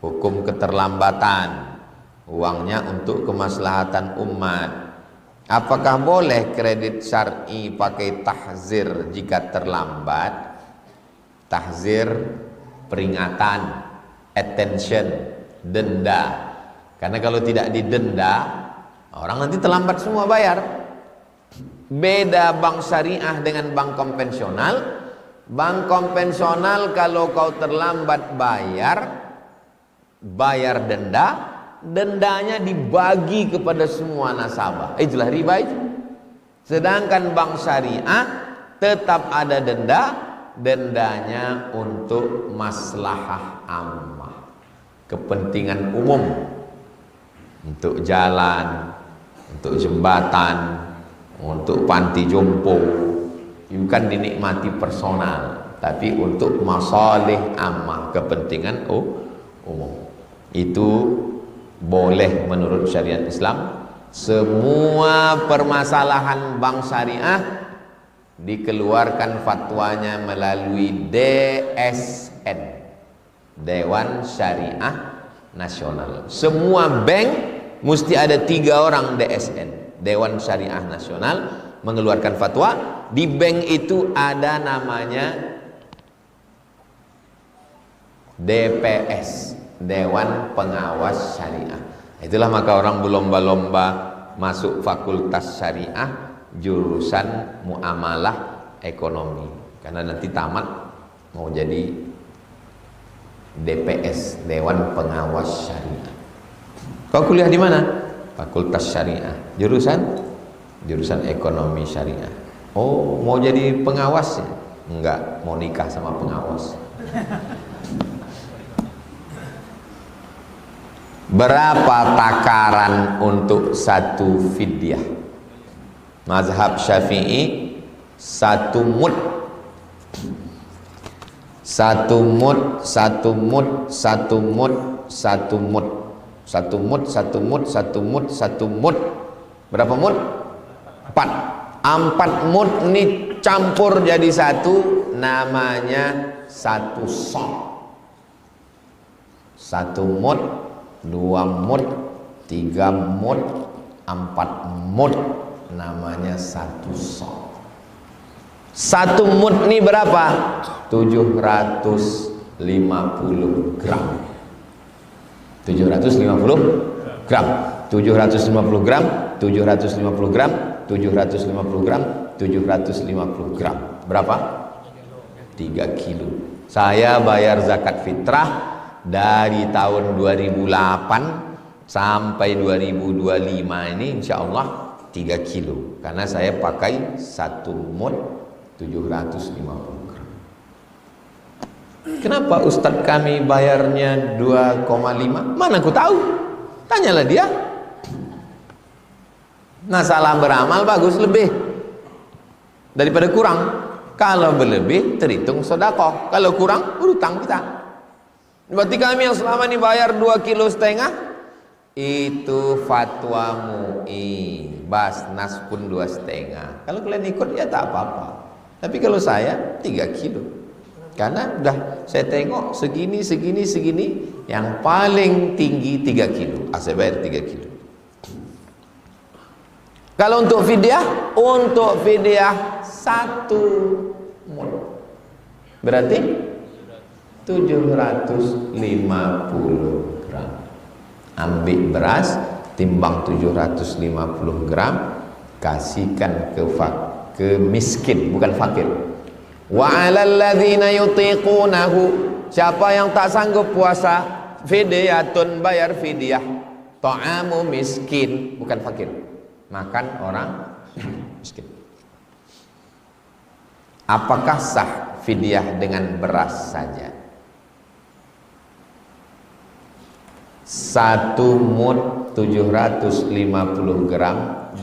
hukum keterlambatan, uangnya untuk kemaslahatan umat. Apakah boleh kredit syar'i pakai tahzir jika terlambat? Tahzir peringatan, attention, denda. Karena kalau tidak didenda, orang nanti terlambat semua bayar. Beda bank syariah dengan bank konvensional. Bank konvensional kalau kau terlambat bayar denda, dendanya dibagi kepada semua nasabah. Itulah riba itu. Sedangkan bank syariah tetap ada denda, dendanya untuk maslahah ammah, kepentingan umum, untuk jalan, untuk jembatan, untuk panti jompo, bukan dinikmati personal, tapi untuk masalih ammah, kepentingan umum. Itu boleh menurut syariat Islam. Semua permasalahan bank syariah dikeluarkan fatwanya melalui DSN, Dewan Syariah Nasional. Semua bank mesti ada 3 orang DSN, Dewan Syariah Nasional, mengeluarkan fatwa. Di bank itu ada namanya DPS, Dewan Pengawas Syariah. Itulah maka orang berlomba-lomba masuk fakultas syariah jurusan muamalah ekonomi, karena nanti tamat mau jadi DPS, Dewan Pengawas Syariah. Kau kuliah di mana? Fakultas Syariah. Jurusan ekonomi syariah. Oh, mau jadi pengawas ya? Enggak, mau nikah sama pengawas. Berapa takaran untuk satu fidyah? Mazhab Syafi'i 1 mud. 1 mud, 1 mud, 1 mud, 1 mud. 1 mud, 1 mud, 1 mud, 1 mud. Berapa mud? 4 mud ini campur jadi satu, namanya 1 sok. 1 mud, 2 mud, 3 mud, 4 mud, namanya 1 sok. 1 mud ini berapa? 750 gram. 750 gram. 750 gram, 750 gram, 750 gram, 750 gram. Berapa? 3 kilo. Saya bayar zakat fitrah dari tahun 2008 sampai 2025 ini insya Allah 3 kilo, karena saya pakai 1 mud 750 gram. Kenapa Ustadz kami bayarnya 2,5? Mana aku tahu? Tanyalah dia. Nah, salah beramal bagus lebih daripada kurang. Kalau berlebih terhitung sedekah, kalau kurang berutang kita. Berarti kami yang selama ini bayar 2,5 kilo, itu fatwa MUI, Basnas pun 2,5. Kalau kalian ikut ya tak apa-apa. Tapi kalau saya 3 kilo, karena udah saya tengok segini, yang paling tinggi 3 kilo. Saya bayar 3 kilo. Kalau untuk fidyah, 1 mud berarti 750 gram. Ambil beras, timbang 750 gram, kasihkan ke miskin, bukan fakir. Wa 'alal ladzina yutiqunahu, siapa yang tak sanggup puasa, fidyatun, bayar fidyah, ta'amu miskin, bukan fakir, makan orang miskin. Apakah sah fidyah dengan beras saja? 1 mud 750 gram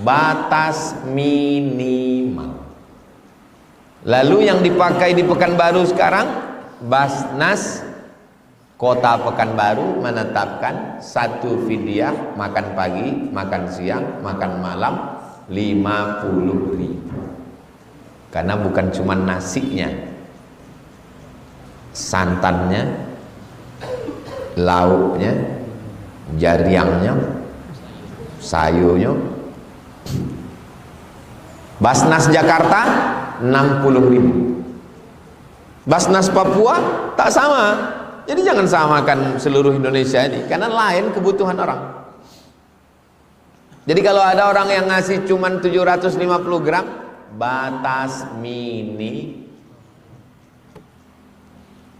batas minimal. Lalu yang dipakai di Pekanbaru sekarang, Basnas Kota Pekanbaru menetapkan 1 fidyah, makan pagi, makan siang, makan malam 50.000. Karena bukan cuma nasinya, santannya, lauknya, jariangnya, sayurnya. Basnas Jakarta 60.000. Basnas Papua tak sama. Jadi jangan samakan seluruh Indonesia ini, karena lain kebutuhan orang. Jadi kalau ada orang yang ngasih cuma 750 gram, batas mini.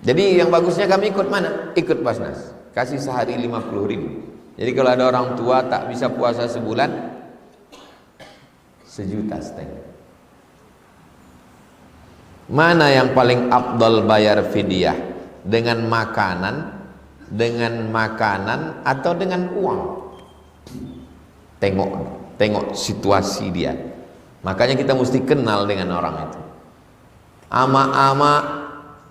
Jadi yang bagusnya kami ikut mana? Ikut Basnas, kasih sehari 50.000. Jadi kalau ada orang tua tak bisa puasa sebulan, 1,5 juta. Mana yang paling afdal bayar fidyah? Dengan makanan atau dengan uang? Tengok situasi dia. Makanya kita mesti kenal dengan orang itu. Ama-ama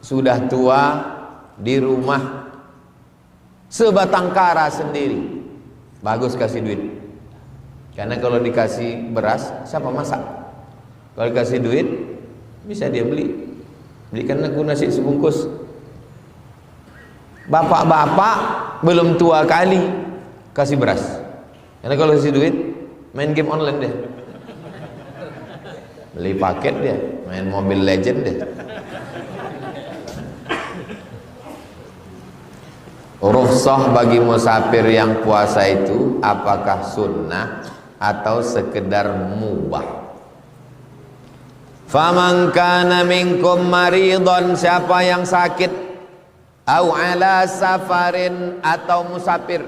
sudah tua di rumah, sebatang kara sendiri, bagus kasih duit. Karena kalau dikasih beras, siapa masak? Kalau dikasih duit, bisa dia belikan aku nasi sebungkus. Bapak-bapak belum tua kali kasih beras, karena kalau kasih duit main game online deh. Beli paket dia, main Mobile Legend dia. Rukhsah bagi musafir yang puasa itu apakah sunnah atau sekedar mubah? Faman kana minkum maridon, siapa yang sakit, au ala safarin, atau musafir,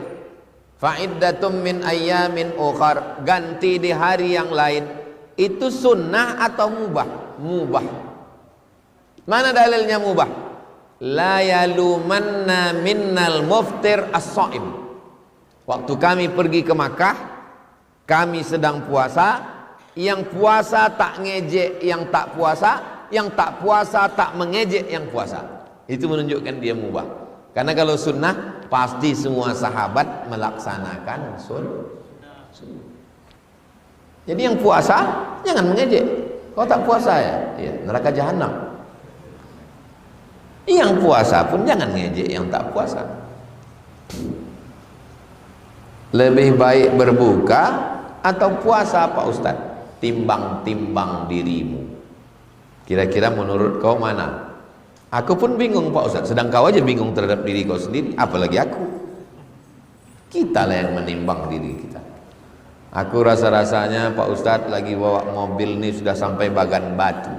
fa'iddatum min ayyamin ukhar, ganti di hari yang lain, itu sunnah atau mubah? Mubah. Mana dalilnya mubah? La yalumanna minnal muftir as-shaim. Waktu kami pergi ke Makkah, kami sedang puasa, yang puasa tak ngejek yang tak puasa, yang tak puasa tak mengejek yang puasa. Itu menunjukkan dia mubah. Karena kalau sunnah pasti semua sahabat melaksanakan sunnah. Jadi yang puasa jangan mengejek. Kau tak puasa ya, neraka jahanam. Yang puasa pun jangan ngejek yang tak puasa. Lebih baik berbuka atau puasa Pak Ustadz? Timbang-timbang dirimu. Kira-kira menurut kau mana? Aku pun bingung Pak Ustadz. Sedang kau aja bingung terhadap diri kau sendiri, apalagi aku. Kita lah yang menimbang diri kita. Aku rasa-rasanya Pak Ustadz lagi bawa mobil nih sudah sampai Bagan Batu.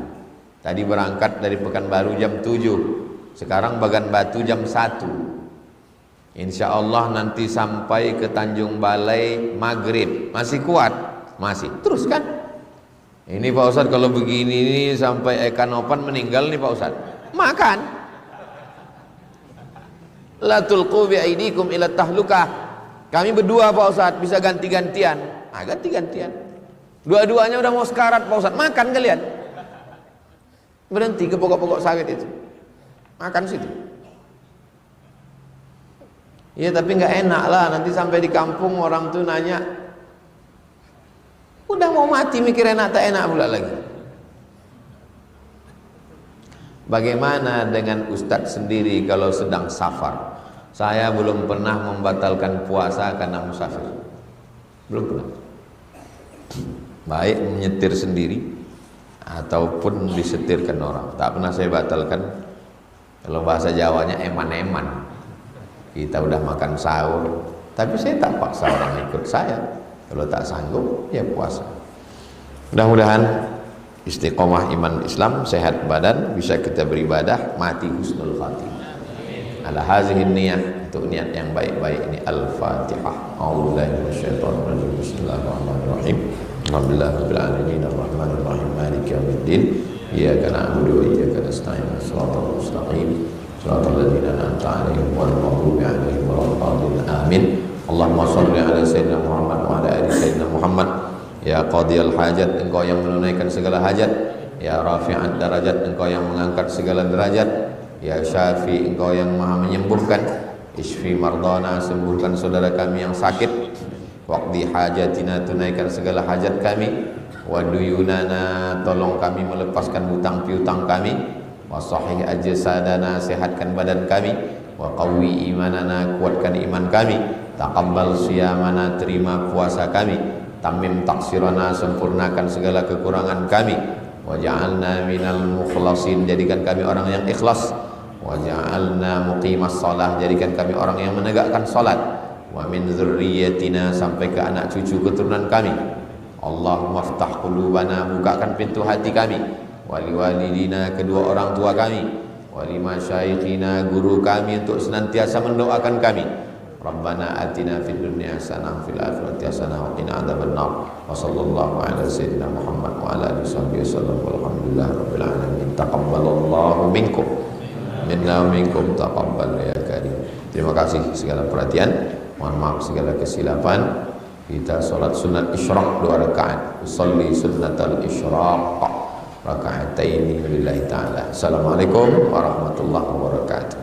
Tadi berangkat dari Pekanbaru jam 7. Sekarang Bagan Batu jam 1. Insya Allah nanti sampai ke Tanjung Balai maghrib. Masih kuat? Masih. Terus kan? Ini Pak Ustadz kalau begini nih sampai Ekanopan meninggal nih Pak Ustadz. Makan. La tulqu bi'aidikum ila tahlukah. Kami berdua Pak Ustadz bisa ganti-gantian. Ganti-gantian. Dua-duanya udah mau sekarat Pak Ustadz. Makan kalian. Berhenti ke pokok-pokok sawit itu. Makan situ. Ya tapi nggak enak lah, nanti sampai di kampung orang tuh nanya, udah mau mati mikir enak tak enak pula lagi. Bagaimana dengan Ustadz sendiri kalau sedang safar? Saya belum pernah membatalkan puasa karena musafir. Belum pernah. Baik menyetir sendiri ataupun disetirkan orang, tak pernah saya batalkan. Kalau bahasa Jawanya eman-eman. Kita udah makan sahur, tapi saya tak paksa orang ikut saya. Kalau tak sanggup, ya puasa. Mudah-mudahan istiqomah iman Islam, sehat badan, bisa kita beribadah, mati husnul khatimah. Ala hazihin niyah, untuk niat yang baik-baik ini. Al-Fatihah. A'udzubillahi minasyaitonir rajim. Bismillahirrahmanirrahim. Alhamdulillahirabbil alamin arrahmanir rahim maliki yaumiddin. Iyyaka na'budu wa iyyaka nasta'in. Shiratal mustaqim. Shiratal ladzina an'amta 'alaihim ghairil maghdubi 'alaihim waladdallin. Amin. Allahumma shalli 'ala sayyidina Muhammad wa 'ala ali sayyidina Muhammad. Ya qadhiyal hajat, engkau yang menunaikan segala hajat. Ya rafi'ad darajat, engkau yang mengangkat segala derajat. Ya syafi, engkau yang maha menyembuhkan. Isfi mardana, sembuhkan saudara kami yang sakit. Waqdi hajatina, tunaikan segala hajat kami. Wa duyunana, tolong kami melepaskan hutang piutang kami. Wa sahih ajsadana, sehatkan badan kami. Wa qawwi imanana, kuatkan iman kami. Taqabbal siyamana, terima puasa kami. Tamim taksirana, sempurnakan segala kekurangan kami. Wa ja'alna minal mukhlasin, jadikan kami orang yang ikhlas. Wa ja'alna muqimas shalah, jadikan kami orang yang menegakkan salat. Wa min dzurriyyatina, sampai ke anak cucu keturunan kami. Allahumma ftah qulubana, bukakan pintu hati kami. Wali walidina, kedua orang tua kami. Wali masyaikhina, guru kami, untuk senantiasa mendoakan kami. Rabbana atina fid dunya hasanah fil akhirati hasanah wa qina adzabannar. Wa sallallahu ala sayyidina Muhammad wa ala alihi wasallam. Walhamdulillahi rabbil alamin. Taqabbalallahu minkum minna wa minkum taqabbal ya karim. Terima kasih segala perhatian. Mohon maaf segala kesilapan. Kita sholat sunat isyraq 2 rakaat. Usolli sunnatal isyraq raka'ataini lillahi ta'ala. Assalamualaikum warahmatullahi wabarakatuh.